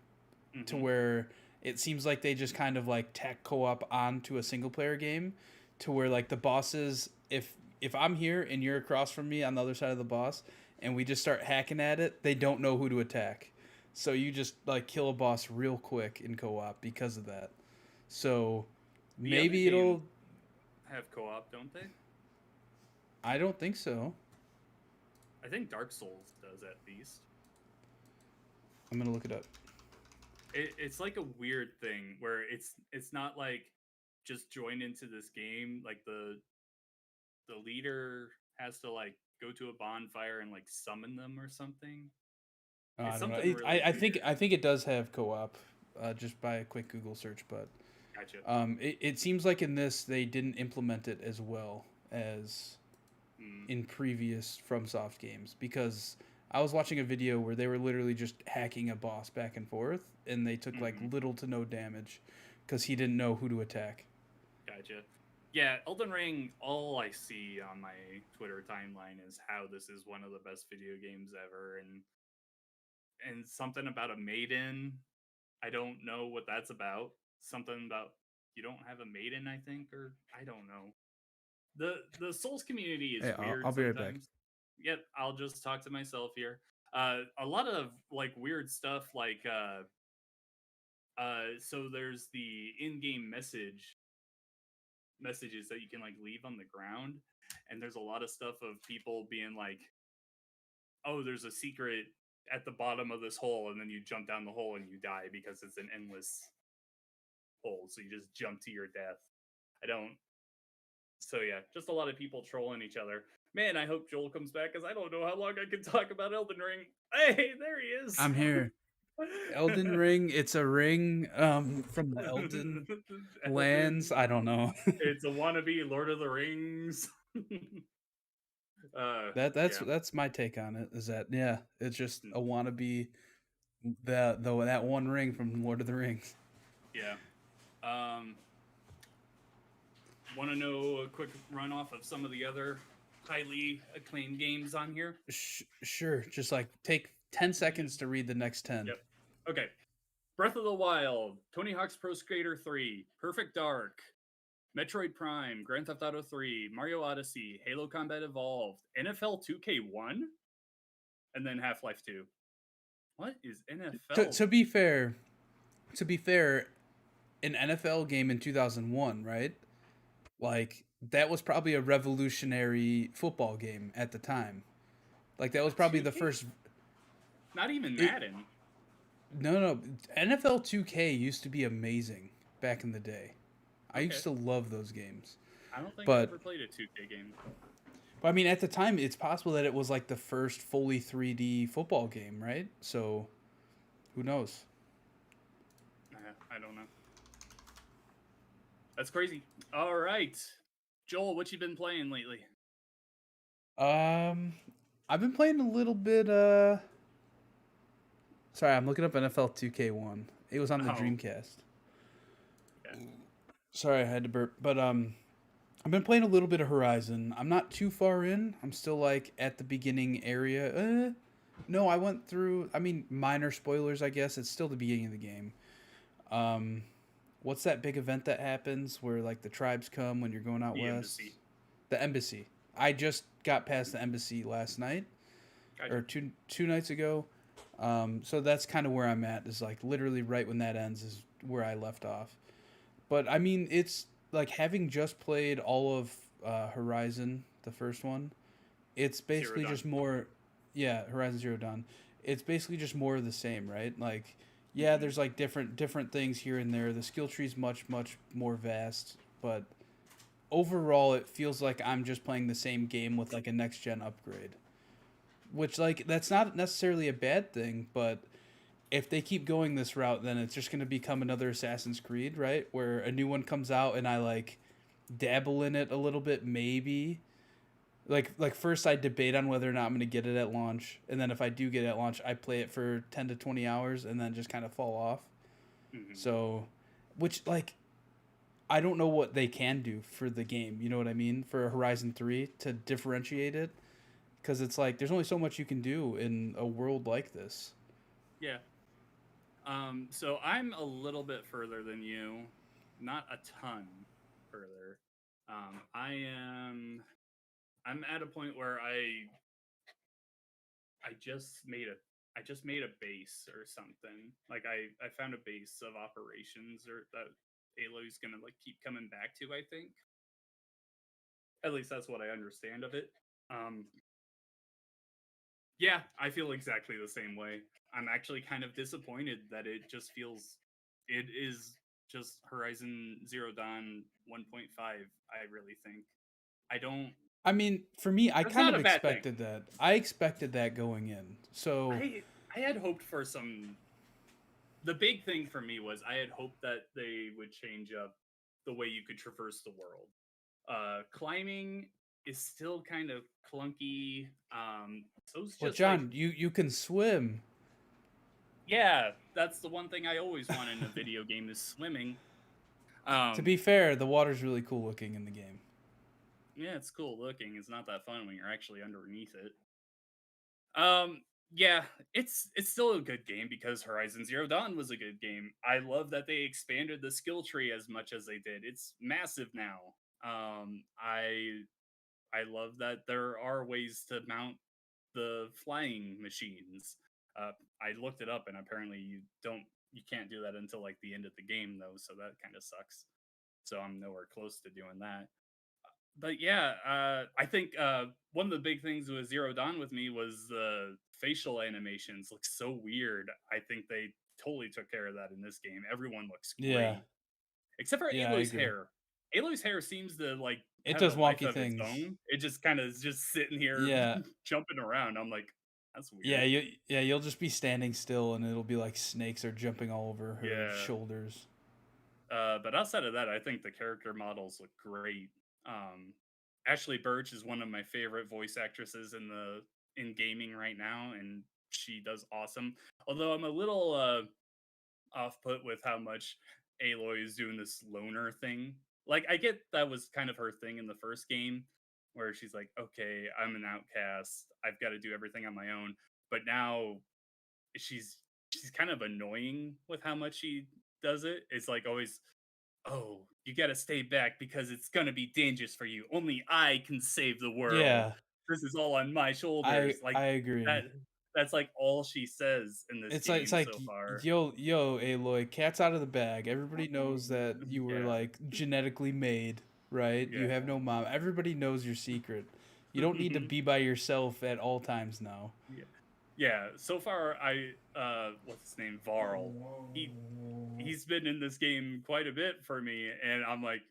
to Mhm. where it seems like they just kind of like tack co-op onto a single player game to where like the bosses, if I'm here and you're across from me on the other side of the boss and we just start hacking at it, they don't know who to attack. So you just like kill a boss real quick in co-op because of that. So The other maybe games it'll have co-op, don't they? I don't think so. I think Dark Souls does at least. I'm going to look it up. It's like a weird thing where it's not like just join into this game. Like the leader has to like go to a bonfire and like summon them or something. I It's don't know. something really I think weird. it does have co-op, just by a quick Google search. But Gotcha. it seems like in this they didn't implement it as well as Mm. in previous FromSoft games, because I was watching a video where they were literally just hacking a boss back and forth, and they took like Mhm. little to no damage because he didn't know who to attack. Gotcha. Yeah, Elden Ring, all I see on my Twitter timeline is how this is one of the best video games ever, and something about a maiden. I don't know what that's about. Something about you don't have a maiden, I think, or I don't know. The Souls community is Hey, I'll weird be right back. sometimes. Yep, I'll just talk to myself here. A lot of like weird stuff like so there's the in-game messages that you can like leave on the ground, and there's a lot of stuff of people being like, oh, there's a secret at the bottom of this hole, and then you jump down the hole and you die because it's an endless hole, so you just jump to your death. I don't So yeah, just a lot of people trolling each other. Man, I hope Joel comes back because I don't know how long I can talk about Elden Ring. Hey, there he is. I'm here. Elden Ring. It's a ring from the Elden lands. I don't know. It's a wannabe Lord of the Rings. Yeah. That's my take on it. Is that yeah? It's just Mm, a wannabe that one ring from Lord of the Rings. yeah. Want to know a quick run off of some of the other highly acclaimed games on here? Sure. Just like take 10 seconds to read the next 10. Yep. Okay. Breath of the Wild, Tony Hawk's Pro Skater 3, Perfect Dark, Metroid Prime, Grand Theft Auto 3, Mario Odyssey, Halo Combat Evolved, NFL 2K1, and then Half-Life 2. What is NFL? To be fair, an NFL game in 2001, right? Like that was probably a revolutionary football game at the time. Like that was probably the 2K? first. Not even It, Madden. no, NFL 2K used to be amazing back in the day. I Okay. used to love those games. I don't think I But ever played a 2K game. I mean, at the time, it's possible that it was like the first fully 3D football game, right? So, who knows? I don't know. That's crazy. All right. Joel, what you been playing lately? I've been playing a little bit. Sorry, I'm looking up NFL 2K1. It was on the Oh. Dreamcast. Yeah. Sorry, I had to burp. But I've been playing a little bit of Horizon. I'm not too far in. I'm still like at the beginning area. No, I went through. I mean, minor spoilers, I guess. It's still the beginning of the game. What's that big event that happens where like the tribes come when you're going out The west? embassy. The embassy. I just got past the embassy last night, Gotcha. or two nights ago. So that's kind of where I'm at. Is like literally right when that ends is where I left off. But I mean, it's like having just played all of Horizon, the first one. it's Zero basically Dawn. just more, yeah, Horizon Zero Dawn. It's basically just more of the same, right? Like, yeah, Hmm. there's like different things here and there. The skill tree's much more vast, but overall, it feels like I'm just playing the same game with like a next gen upgrade. Which like that's not necessarily a bad thing, but if they keep going this route, then it's just going to become another Assassin's Creed, right? Where a new one comes out and I like dabble in it a little bit, maybe. Like first I debate on whether or not I'm going to get it at launch, and then if I do get it at launch, I play it for 10 to 20 hours and then just kind of fall off. Hmm. So, which like I don't know what they can do for the game, you know what I mean? For Horizon 3 to differentiate it because it's like there's only so much you can do in a world like this. Yeah. So I'm a little bit further than you, not a ton further. I am. I'm at a point where I just made a I just made a base or something. Like I found a base of operations or that Aloy's gonna like keep coming back to. I think at least that's what I understand of it. Um, yeah, I feel exactly the same way. I'm actually kind of disappointed that it just feels it is just Horizon Zero Dawn 1.5. I really think I don't. I mean, for me, I That's kind not of a bad thing. expected that. I expected that going in. So, I had hoped for some. The big thing for me was I had hoped that they would change up the way you could traverse the world. Climbing is still kind of clunky. So it's well, just like, John, you can swim. yeah, that's the one thing I always want in a video game is swimming. To Um, be fair, the water's really cool looking in the game. yeah, it's cool looking. It's not that fun when you're actually underneath it. Um, yeah, it's still a good game because Horizon Zero Dawn was a good game. I love that they expanded the skill tree as much as they did. It's massive now. Um, I I love that there are ways to mount the flying machines. I looked it up and apparently you can't do that until like the end of the game though, so that kind of sucks. So I'm nowhere close to doing that. But yeah, I think one of the big things with Zero Dawn with me was the facial animations look so weird. I think they totally took care of that in this game. Everyone looks Yeah, great except for yeah, I Aloy's agree. hair. Aloy's hair seems to like It have a does life wonky of its things. own. It just kind of is just sitting here Yeah, jumping around. I'm like, that's yeah, weird. you'll just be standing still, and it'll be like snakes are jumping all over her Yeah. shoulders. But outside of that, I think the character models look great. Um, Ashley Birch is one of my favorite voice actresses in gaming right now, and she does awesome. Although I'm a little off put with how much Aloy is doing this loner thing. Like, I get that was kind of her thing in the first game, where she's like, okay, I'm an outcast. I've got to do everything on my own. But now she's she's kind of annoying with how much she does it. It's like always, oh, you got to stay back because it's going to be dangerous for you. Only I can save the world. Yeah, This is all on my I shoulders. Like I that agree. that's like all she says in this It's game like so far. yo Aloy, cat's out of the bag. Everybody knows that you were Yeah. like genetically made, right? You have Yeah. no mom. Everybody knows your secret. You don't need to be by yourself at all times now. Yeah. Yeah. So far what's his name? Varl. He he's been in this game quite a bit for me, and I'm like,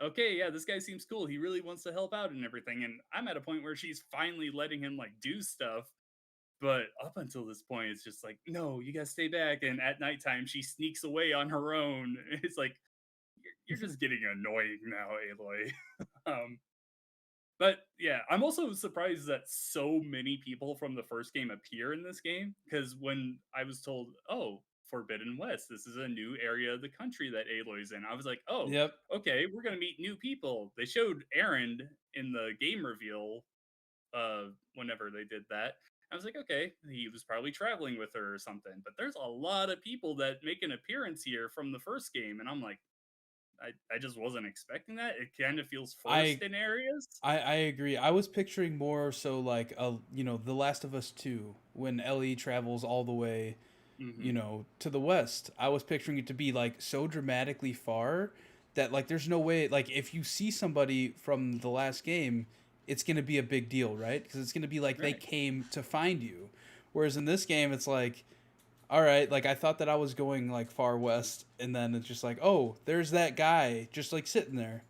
okay, yeah, this guy seems cool. He really wants to help out and everything. And I'm at a point where she's finally letting him like do stuff. But up until this point, it's just like, no, you gotta stay back. And at nighttime, she sneaks away on her own. It's like you're just getting annoying now, Aloy. um, but yeah, I'm also surprised that so many people from the first game appear in this game. Because when I was told, oh, Forbidden West, this is a new area of the country that Aloy's in, I was like, oh, Yep. okay, we're gonna meet new people. They showed Aaron in the game reveal whenever they did that. I was like, okay, he was probably traveling with her or something. But there's a lot of people that make an appearance here from the first game, and I'm like, I just wasn't expecting that. It kind of feels I forced in areas. I agree. I was picturing more so like The Last of Us 2 when Ellie travels all the way, Hmm. to the west. I was picturing it to be like so dramatically far that like there's no way like if you see somebody from the last game, it's gonna be a big deal, right? Because it's gonna be like they Right. came to find you. Whereas in this game, it's like, all right, like I thought that I was going like far west, and then it's just like, oh, there's that guy just like sitting there.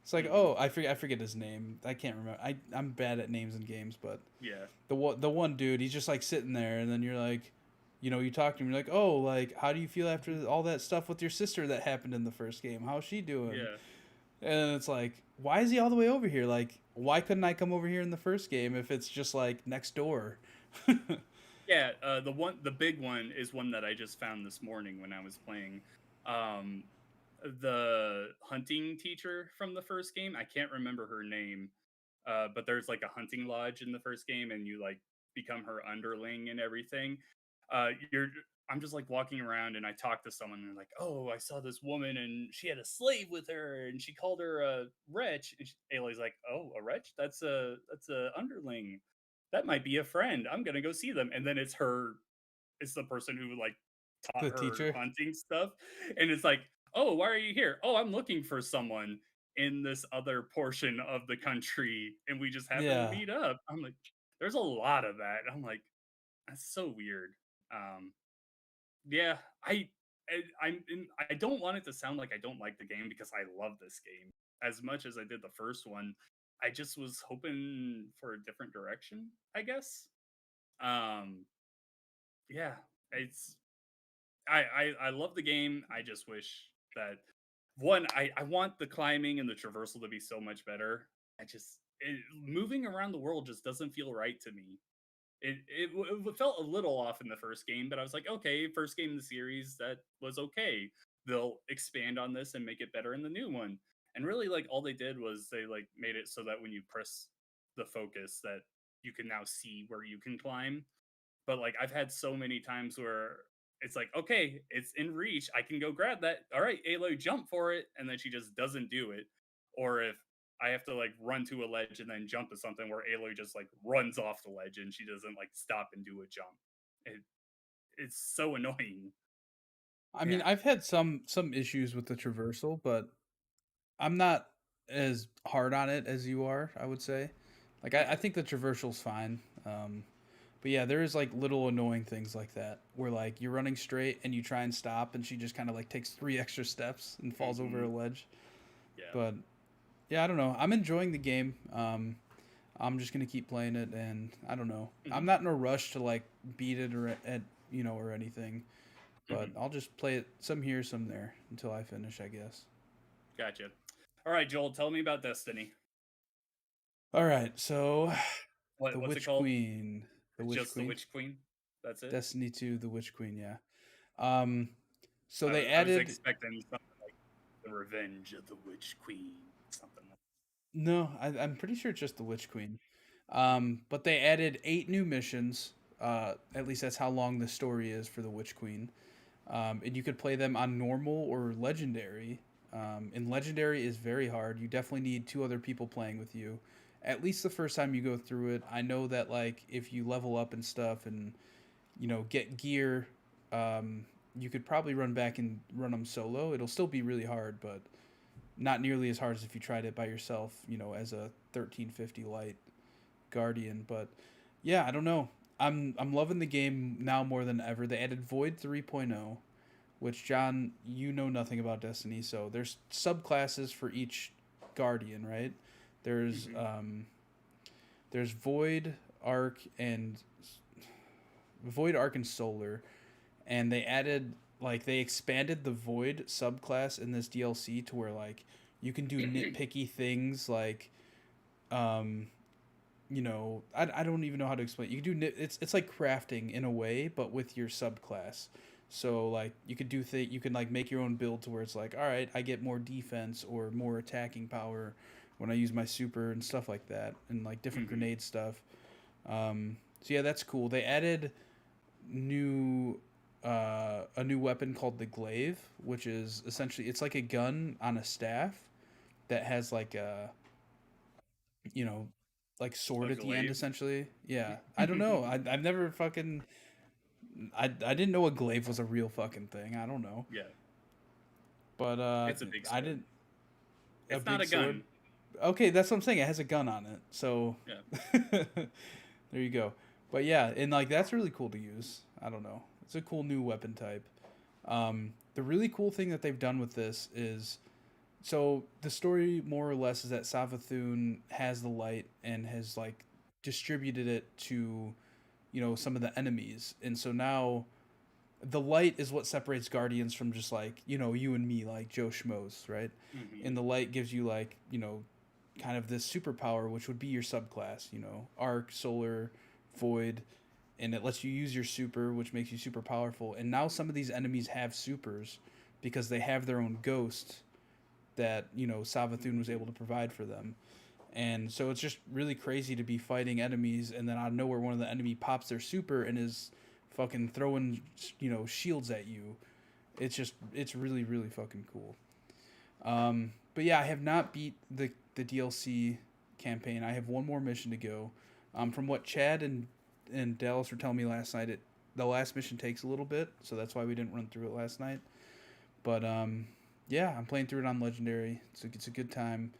It's like, Hmm. oh, I forget his name. I can't remember. I'm bad at names in games, but Yeah. the one dude, he's just like sitting there, and then you're like, you talk to him, you're like, oh, like how do you feel after all that stuff with your sister that happened in the first game? How's she doing? Yeah. And it's like, why is he all the way over here? Like, why couldn't I come over here in the first game if it's just like next door? Yeah, the big one is one that I just found this morning when I was playing. Um, the hunting teacher from the first game, I can't remember her name, but there's like a hunting lodge in the first game, and you like become her underling and everything. You're I'm just like walking around, and I talk to someone, and they're like, "Oh, I saw this woman, and she had a slave with her, and she called her a wretch." And Aloy's like, "Oh, a wretch? That's a underling. That might be a friend. I'm gonna go see them." And then it's the person who like taught The her teacher. hunting stuff, and it's like, "Oh, why are you here?" "Oh, I'm looking for someone in this other portion of the country, and we just happen to Yeah. meet up." I'm like, "There's a lot of that." I'm like, "That's so weird." Um, yeah, I don't want it to sound like I don't like the game because I love this game as much as I did the first one. I just was hoping for a different direction, I guess. Um, yeah, it's I love the game. I just wish that one I want the climbing and the traversal to be so much better. Moving around the world just doesn't feel right to me. It felt a little off in the first game, but I was like, okay, first game in the series, that was okay. They'll expand on this and make it better in the new one. And really, like all they did was they like made it so that when you press the focus, that you can now see where you can climb. But like I've had so many times where it's like, okay, it's in reach. I can go grab that. All right, Aloy, jump for it. And then she just doesn't do it. Or if I have to like run to a ledge and then jump to something where Aloy just like runs off the ledge and she doesn't like stop and do a jump. It, it's so annoying. I mean, Yeah. I've had some issues with the traversal, but I'm not as hard on it as you are, I would say. Like I Okay. think the traversal's fine. But yeah, there is like little annoying things like that where like you're running straight and you try and stop and she just kind of like takes three extra steps and falls over a Hmm. ledge. Yeah. But yeah, I don't know. I'm enjoying the game. I'm just gonna keep playing it, and I don't know. I'm Hmm. not in a rush to like beat it or at or anything. But Hmm. I'll just play it some here, some there until I finish, I guess. Gotcha. All right, Joel, tell me about Destiny. All right, so the What's it Witch called? Queen, the It's Witch just the Queen, Witch Queen. That's it. Destiny 2, the Witch Queen, yeah. Um, so they I was added expecting something like the Revenge of the Witch Queen, something like. no, I'm pretty sure it's just the Witch Queen. But they added 8 new missions. At least that's how long the story is for the Witch Queen. And you could play them on normal or legendary. And legendary is very hard. You definitely need 2 other people playing with you, at least the first time you go through it. I know that like if you level up and stuff and get gear, you could probably run back and run them solo. It'll still be really hard, but not nearly as hard as if you tried it by yourself. As a 1350 light guardian. But yeah, I don't know. I'm loving the game now more than ever. They added Void 3.0, which John, you know nothing about Destiny, so there's subclasses for each guardian, right? There's Hmm. um, there's Void, Arc, and Solar, and they added like they expanded the Void subclass in this DLC to where like you can do nitpicky things like um I don't even know how to explain it. You can do it's like crafting in a way but with your subclass. So like you could you can like make your own build to where it's like, all right, I get more defense or more attacking power when I use my super and stuff like that, and like different Hmm. grenade stuff. So yeah, that's cool. They added new a new weapon called the Glaive, which is essentially it's like a gun on a staff that has like a you know like sword A at the end glaive. essentially. Yeah, I don't know. I've never fucking I didn't know a glaive was a real fucking thing. I don't know, Yeah, but it's a big I sword. didn't a It's not big a sword. gun. Okay, that's what I'm saying. It has a gun on it, so Yeah. there you go. But yeah, and like that's really cool to use. I don't know. It's a cool new weapon type. The really cool thing that they've done with this is so the story more or less is that Savathun has the light and has like distributed it to some of the enemies, and so now the light is what separates guardians from just like you and me, like Joe Schmoes, right? Hmm. And the light gives you like kind of this superpower, which would be your subclass, arc, solar, void, and it lets you use your super, which makes you super powerful. And now some of these enemies have supers because they have their own ghost that Savathun was able to provide for them. And so it's just really crazy to be fighting enemies, and then out of nowhere, one of the enemy pops their super and is fucking throwing shields at you. It's really really fucking cool. But yeah, I have not beat the DLC campaign. I have one more mission to go. From what Chad and Dallas were telling me last night, the last mission takes a little bit, so that's why we didn't run through it last night. But yeah, I'm playing through it on Legendary. It's a good time.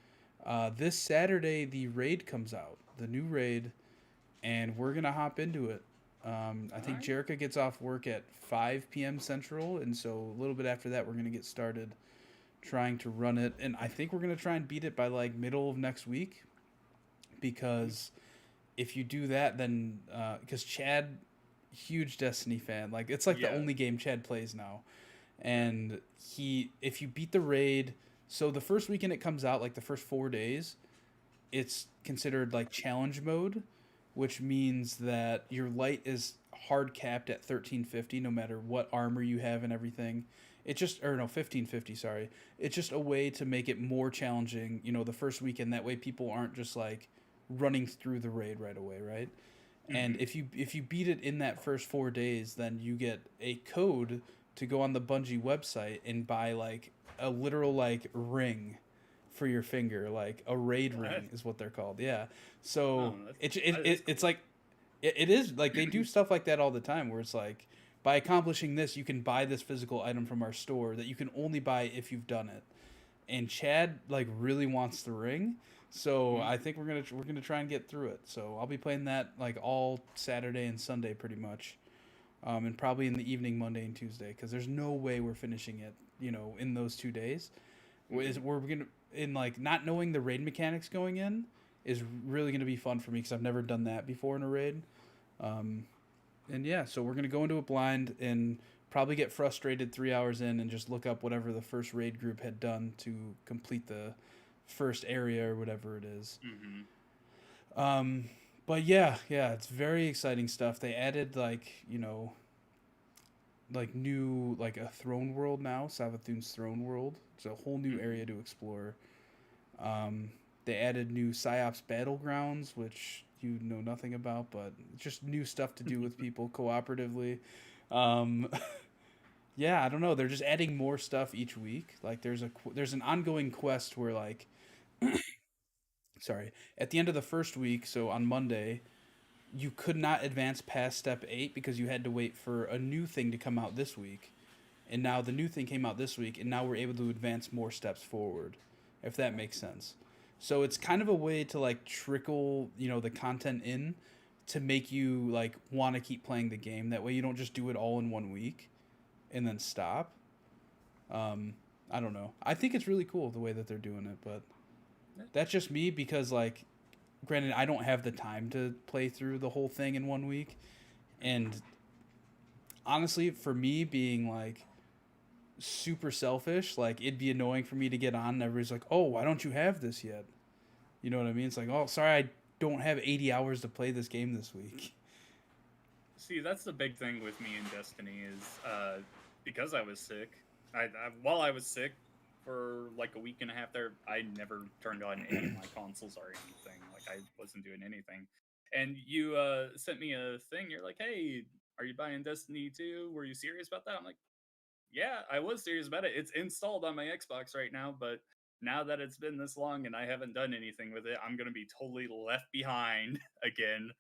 This Saturday, the raid comes out, the new raid, and we're gonna hop into it. I All think right. Jerica gets off work at 5 p.m. Central, and so a little bit after that, we're gonna get started trying to run it, and I think we're gonna try and beat it by like middle of next week, because if you do that, then because Chad, huge Destiny fan, like it's like the Yeah. only game Chad plays now, and if you beat the raid, so the first weekend it comes out, like the first 4 days, it's considered like challenge mode, which means that your light is hard capped at 1350 no matter what armor you have and everything. It just or no 1550, sorry. It's just a way to make it more challenging, the first weekend, that way people aren't just like running through the raid right away, right? And Hmm. if you beat it in that first 4 days, then you get a code to go on the Bungie website and buy like a literal like ring for your finger, like a raid What? ring is what they're called. Yeah. So Oh, that is it's cool. like it is like they do stuff like that all the time where it's like by accomplishing this you can buy this physical item from our store that you can only buy if you've done it. And Chad like really wants the ring. So Mhm. I think we're gonna try and get through it. So I'll be playing that like all Saturday and Sunday pretty much, and probably in the evening Monday and Tuesday because there's no way we're finishing it. In those 2 days, Mhm. we're gonna in like not knowing the raid mechanics going in is really gonna be fun for me because I've never done that before in a raid. Um, and yeah, so we're gonna go into it blind and probably get frustrated 3 hours in and just look up whatever the first raid group had done to complete the first area or whatever it is. Mhm. Um, but yeah, it's very exciting stuff. They added like new like a throne world now, Savathun's throne world. It's a whole new Mhm. area to explore. Um, they added new Psyops battlegrounds, which you know nothing about, but just new stuff to do with people cooperatively. Um, yeah, I don't know. They're just adding more stuff each week. Like there's an ongoing quest where like sorry, at the end of the first week, so on Monday, you could not advance past step 8 because you had to wait for a new thing to come out this week. And now the new thing came out this week and now we're able to advance more steps forward, if that makes sense. So it's kind of a way to like trickle, the content in to make you like want to keep playing the game. That way you don't just do it all in one week and then stop. Um, I don't know. I think it's really cool the way that they're doing it, but Yeah. that's just me because like granted I don't have the time to play through the whole thing in one week. And honestly, for me being like super selfish, like it'd be annoying for me to get on and everybody's like, "Oh, why don't you have this yet?" You know what I mean? It's like, "Oh, sorry, I don't have 80 hours to play this game this week." See, that's the big thing with me in Destiny is because I was sick. While I was sick for like a week and a half there, I never turned on any of my consoles or anything. Like I wasn't doing anything. And you sent me a thing. You're like, "Hey, are you buying Destiny 2? Were you serious about that?" I'm like, "Yeah, I was serious about it. It's installed on my Xbox right now, but now that it's been this long and I haven't done anything with it, I'm gonna be totally left behind again."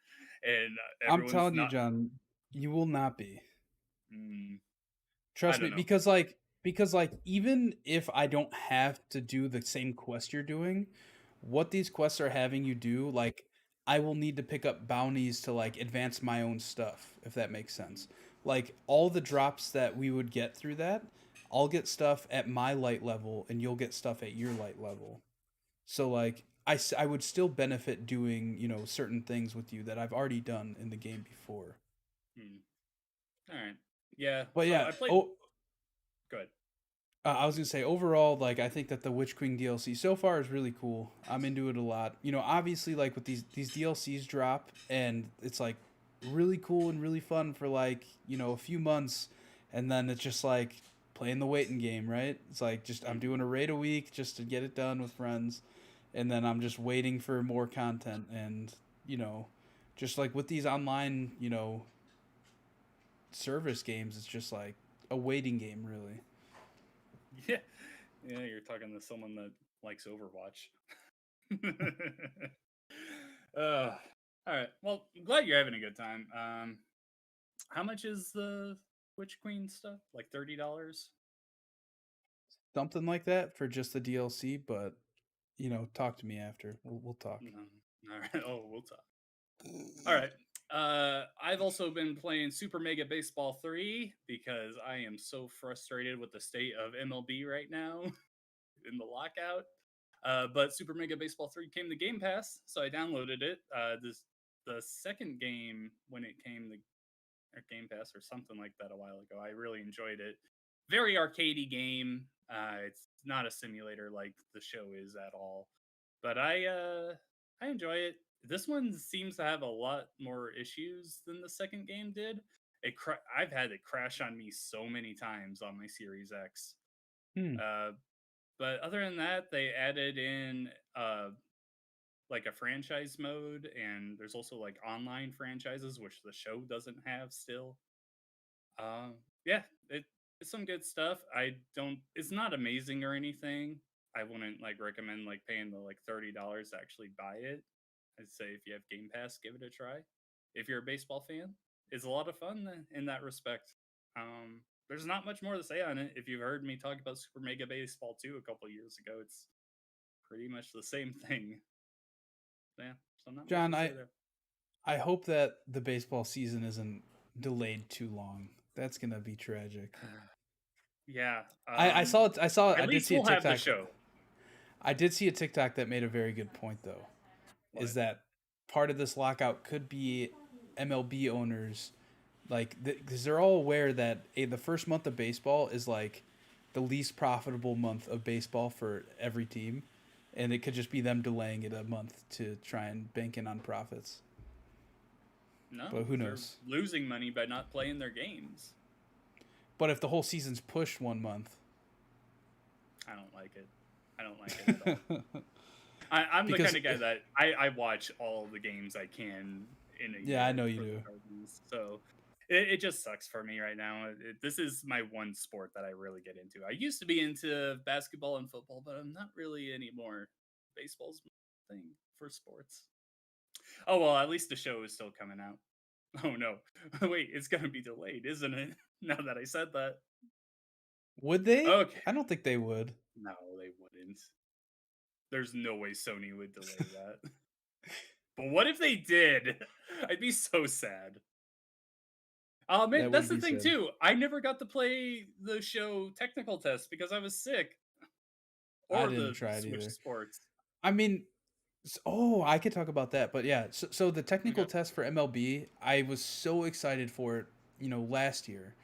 And I'm everyone's telling you, not. John, you will not be. Mm, I Trust me, don't know. because like even if I don't have to do the same quest you're doing, what these quests are having you do, like I will need to pick up bounties to like advance my own stuff, if that makes sense. Like all the drops that we would get through that, I'll get stuff at my light level and you'll get stuff at your light level. So like I would still benefit doing, certain things with you that I've already done in the game before. Hmm. All right. Yeah. But So yeah, I played. oh, Good. I was gonna say overall, like I think that the Witch Queen DLC so far is really cool. I'm into it a lot. Obviously, like with these DLCs drop, and it's like really cool and really fun for like a few months, and then it's just like playing the waiting game, right? It's like just I'm doing a raid a week just to get it done with friends, and then I'm just waiting for more content, and just like with these online service games, it's just like a waiting game, really. Yeah. Yeah. You're talking to someone that likes Overwatch. All right. Well, I'm glad you're having a good time. How much is the Witch Queen stuff? Like $30? Something like that for just the DLC, but talk to me after. We'll talk. No. All right. Oh, we'll talk. All right. I've also been playing Super Mega Baseball 3 because I am so frustrated with the state of MLB right now in the lockout. But Super Mega Baseball 3 came to Game Pass, so I downloaded it. The second game when it came to Game Pass or something like that a while ago. I really enjoyed it. Very arcadey game. It's not a simulator like the show is at all, but I enjoy it. This one seems to have a lot more issues than the second game did. I've had it crash on me so many times on my Series X. Hmm. Uh, but other than that, they added in like a franchise mode, and there's also like online franchises, which the show doesn't have still. Um, yeah, it's some good stuff. I don't. It's not amazing or anything. I wouldn't like recommend like paying the like $30 to actually buy it. I'd say if you have Game Pass, give it a try. If you're a baseball fan, it's a lot of fun in that respect. There's not much more to say on it. If you've heard me talk about Super Mega Baseball 2 a couple years ago, it's pretty much the same thing. Yeah, so not much John, to say I there. I hope that the baseball season isn't delayed too long. That's gonna be tragic. Yeah. I saw it. I At did least see a we'll have the TikTok. show. I did see a TikTok that made a very good point though. Is What? that part of this lockout could be MLB owners, like because they're all aware that the first month of baseball is like the least profitable month of baseball for every team, and it could just be them delaying it a month to try and bank in on profits. No, But who they're knows? losing money by not playing their games. But if the whole season's pushed 1 month, I don't like it. I don't like it at all. I'm the because kind of guy that I watch all the games I can in a yeah, I year know you for the do. Cardinals. So it just sucks for me right now. This is my one sport that I really get into. I used to be into basketball and football, but I'm not really anymore. Baseball's my thing for sports. Oh well, at least the show is still coming out. Oh no. Wait, it's gonna be delayed, isn't it? Now that I said that. Would they? Okay. I don't think they would. No, they wouldn't. There's no way Sony would delay that. But what if they did? I'd be so sad. Man, That that's would the be thing sad. too. I never got to play the show technical test because I was sick, I or didn't the try it Switch either. Sports. I mean, oh, I could talk about that, but yeah. So the technical Okay. test for MLB, I was so excited for it. Last year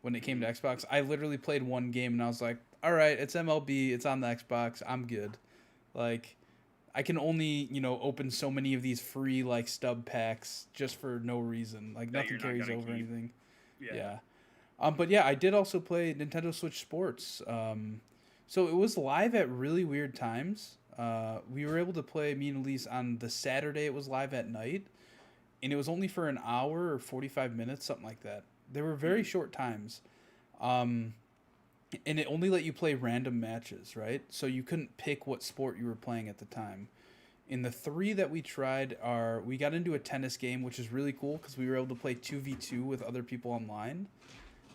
when it came to Hmm. Xbox, I literally played one game and I was like, all right, it's MLB, it's on the Xbox, I'm good. Like, I can only open so many of these free like stub packs just for no reason. Like That nothing you're not carries gonna over keep. anything. Yeah. Yeah. But yeah, I did also play Nintendo Switch Sports. So it was live at really weird times. We were able to play me and Elise on the Saturday. It was live at night, and it was only for an hour or 45 minutes, something like that. They were very Hmm. short times, um, and it only let you play random matches, right? So you couldn't pick what sport you were playing at the time. In the three that we tried, we got into a tennis game, which is really cool because we were able to play 2v2 with other people online.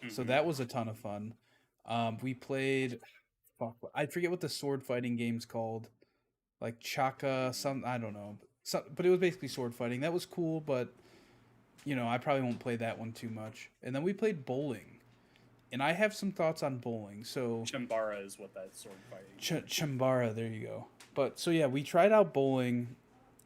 So Hmm. that was a ton of fun. We played. Fuck, I forget what the sword fighting game's called. like Chaka, some I don't know, but it was basically sword fighting. That was cool, but I probably won't play that one too much. And then we played bowling, and I have some thoughts on bowling. So Chambara is what that sword fighting. Chambara, there you go. But so yeah, we tried out bowling,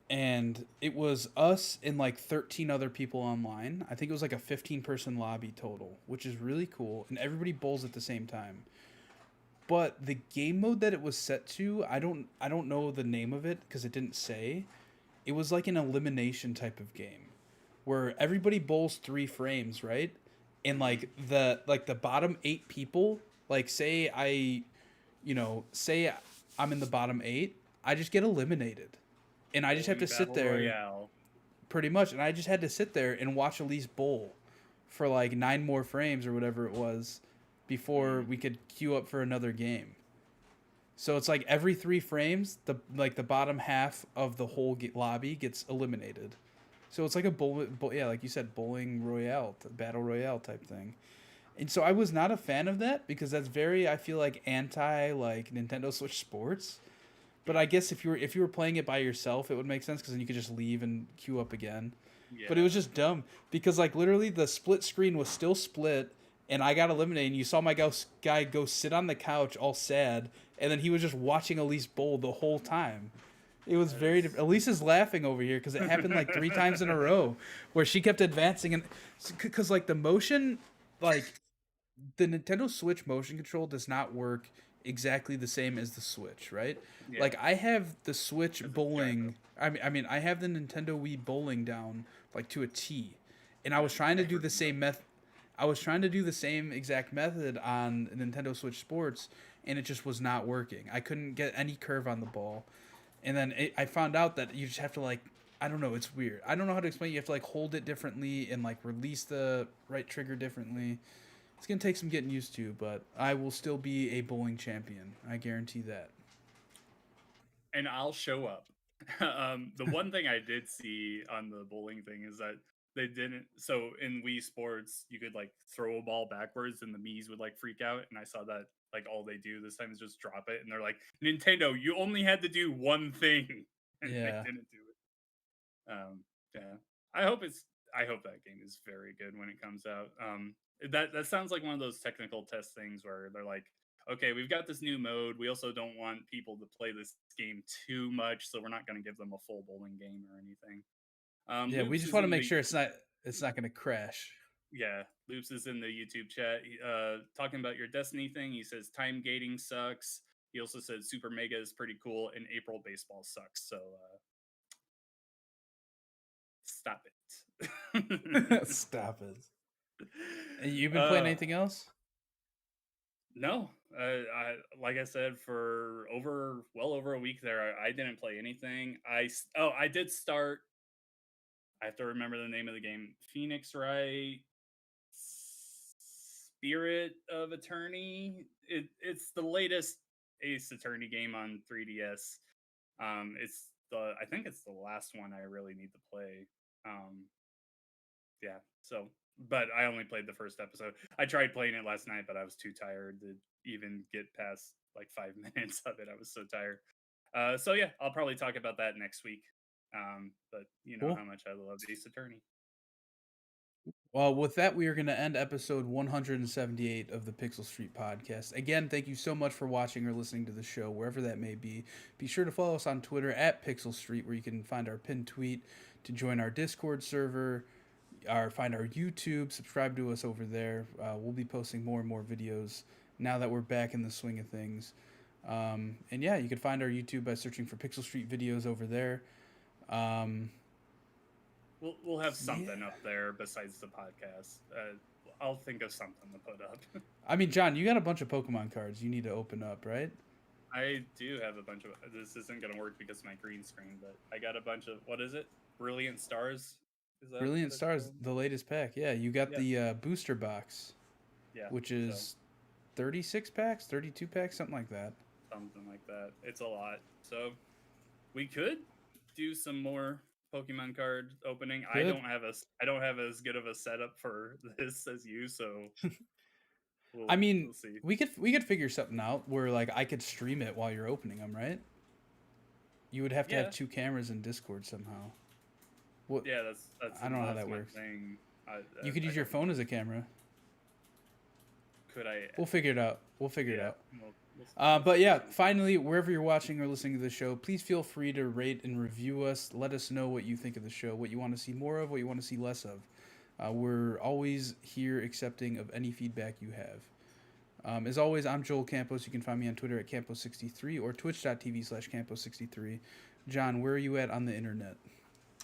and it was us and like 13 other people online. I think it was like a 15-person lobby total, which is really cool, and everybody bowls at the same time. But the game mode that it was set to, I don't know the name of it because it didn't say. It was like an elimination type of game where everybody bowls 3 frames, right? And like the bottom 8 people, like say I'm in the bottom 8, I just get eliminated. And I just have to sit Battle there Royale. pretty much, and I just had to sit there and watch Elise bowl for like 9 more frames or whatever it was before we could queue up for another game. So it's like every 3 frames, the bottom half of the whole lobby gets eliminated. So it's like a yeah, like you said, bowling royale, battle royale type thing. And so I was not a fan of that because that's very, I feel like, anti like Nintendo Switch Sports. But I guess if you were playing it by yourself, it would make sense because then you could just leave and queue up again. Yeah. But it was just dumb because like literally the split screen was still split, and I got eliminated. And you saw my guy go sit on the couch all sad, and then he was just watching Elise bowl the whole time. It was Elise is laughing over here because it happened like 3 times in a row where she kept advancing, and because like the motion, like the Nintendo Switch motion control does not work exactly the same as the Switch, right? Yeah. Like I have the Switch It's bowling. I mean, I have the Nintendo Wii bowling down like to a T, and I was trying to do the same method. I was trying to do the same exact method on Nintendo Switch Sports, and it just was not working. I couldn't get any curve on the ball, and then I found out that you just have to like, I don't know, it's weird. I don't know how to explain. You have to like hold it differently and like release the right trigger differently. It's gonna take some getting used to, but I will still be a bowling champion. I guarantee that. And I'll show up. The one thing I did see on the bowling thing is that they didn't. So in Wii Sports, you could like throw a ball backwards, and the Mii's would like freak out. And I saw that like all they do this time is just drop it, and they're like, "Nintendo, you only had to do one thing, and they Yeah. didn't do it." Yeah, I hope it's. I hope that game is very good when it comes out. That sounds like one of those technical test things where they're like, okay, we've got this new mode. We also don't want people to play this game too much, so we're not going to give them a full bowling game or anything. Yeah, we Loops just is want to in make the sure it's not gonna crash. yeah, Loops is in the YouTube chat. Talking about your Destiny thing, he says time gating sucks. He also said Super Mega is pretty cool, and April baseball sucks. So stop it. Stop it. And you've been playing uh, anything else? No, I like I said for well over a week there, I didn't play anything. I did start. I have to remember the name of the game. Phoenix Wright Spirit of Attorney. It's the latest Ace Attorney game on 3DS. It's the I think it's the last one I really need to play. Um, yeah. So, but I only played the first episode. I tried playing it last night, but I was too tired to even get past like 5 minutes of it. I was so tired. So yeah, I'll probably talk about that next week. But you know Cool. how much I love Ace Attorney. Well, with that, we are going to end episode 178 of the Pixel Street podcast. Again, thank you so much for watching or listening to the show, wherever that may be. Be sure to follow us on Twitter at Pixel Street, where you can find our pinned tweet to join our Discord server, or find our YouTube. Subscribe to us over there. We'll be posting more and more videos now that we're back in the swing of things. And yeah, you can find our YouTube by searching for Pixel Street videos over there. We'll have something up there besides the podcast. I'll think of something to put up. I mean, John, you got a bunch of Pokemon cards you need to open up, right? I do have a bunch of. This isn't gonna work because of my green screen, but I got a bunch of. What is it? Brilliant Stars. Is that Brilliant Stars, the latest pack. Yeah, you got the booster box, which is 36 packs, 32 packs, something like that. Something like that. It's a lot. So we could do some more Pokemon card opening. I don't have as good of a setup for this as you, so we'll see. we could figure something out where like I could stream it while you're opening them, right? You would have to Yeah. have 2 cameras in Discord somehow. What? Yeah, that's. I don't know how that's that my works. Thing. You could use your phone as a camera. Could I? We'll figure it out. We'll figure it Yeah, out. we'll But yeah, finally, wherever you're watching or listening to the show, please feel free to rate and review us. Let us know what you think of the show, what you want to see more of, what you want to see less of. We're always here accepting of any feedback you have. As always, I'm Joel Campos. You can find me on Twitter at Campos63 or twitch.tv/Campos63. John, where are you at on the internet?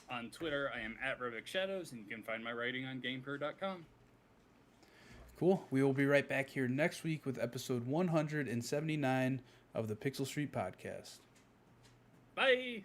On Twitter, I am at Robic Shadows, and you can find my writing on GamePro.com. Cool. We will be right back here next week with episode 179 of the Pixel Street Podcast. Bye!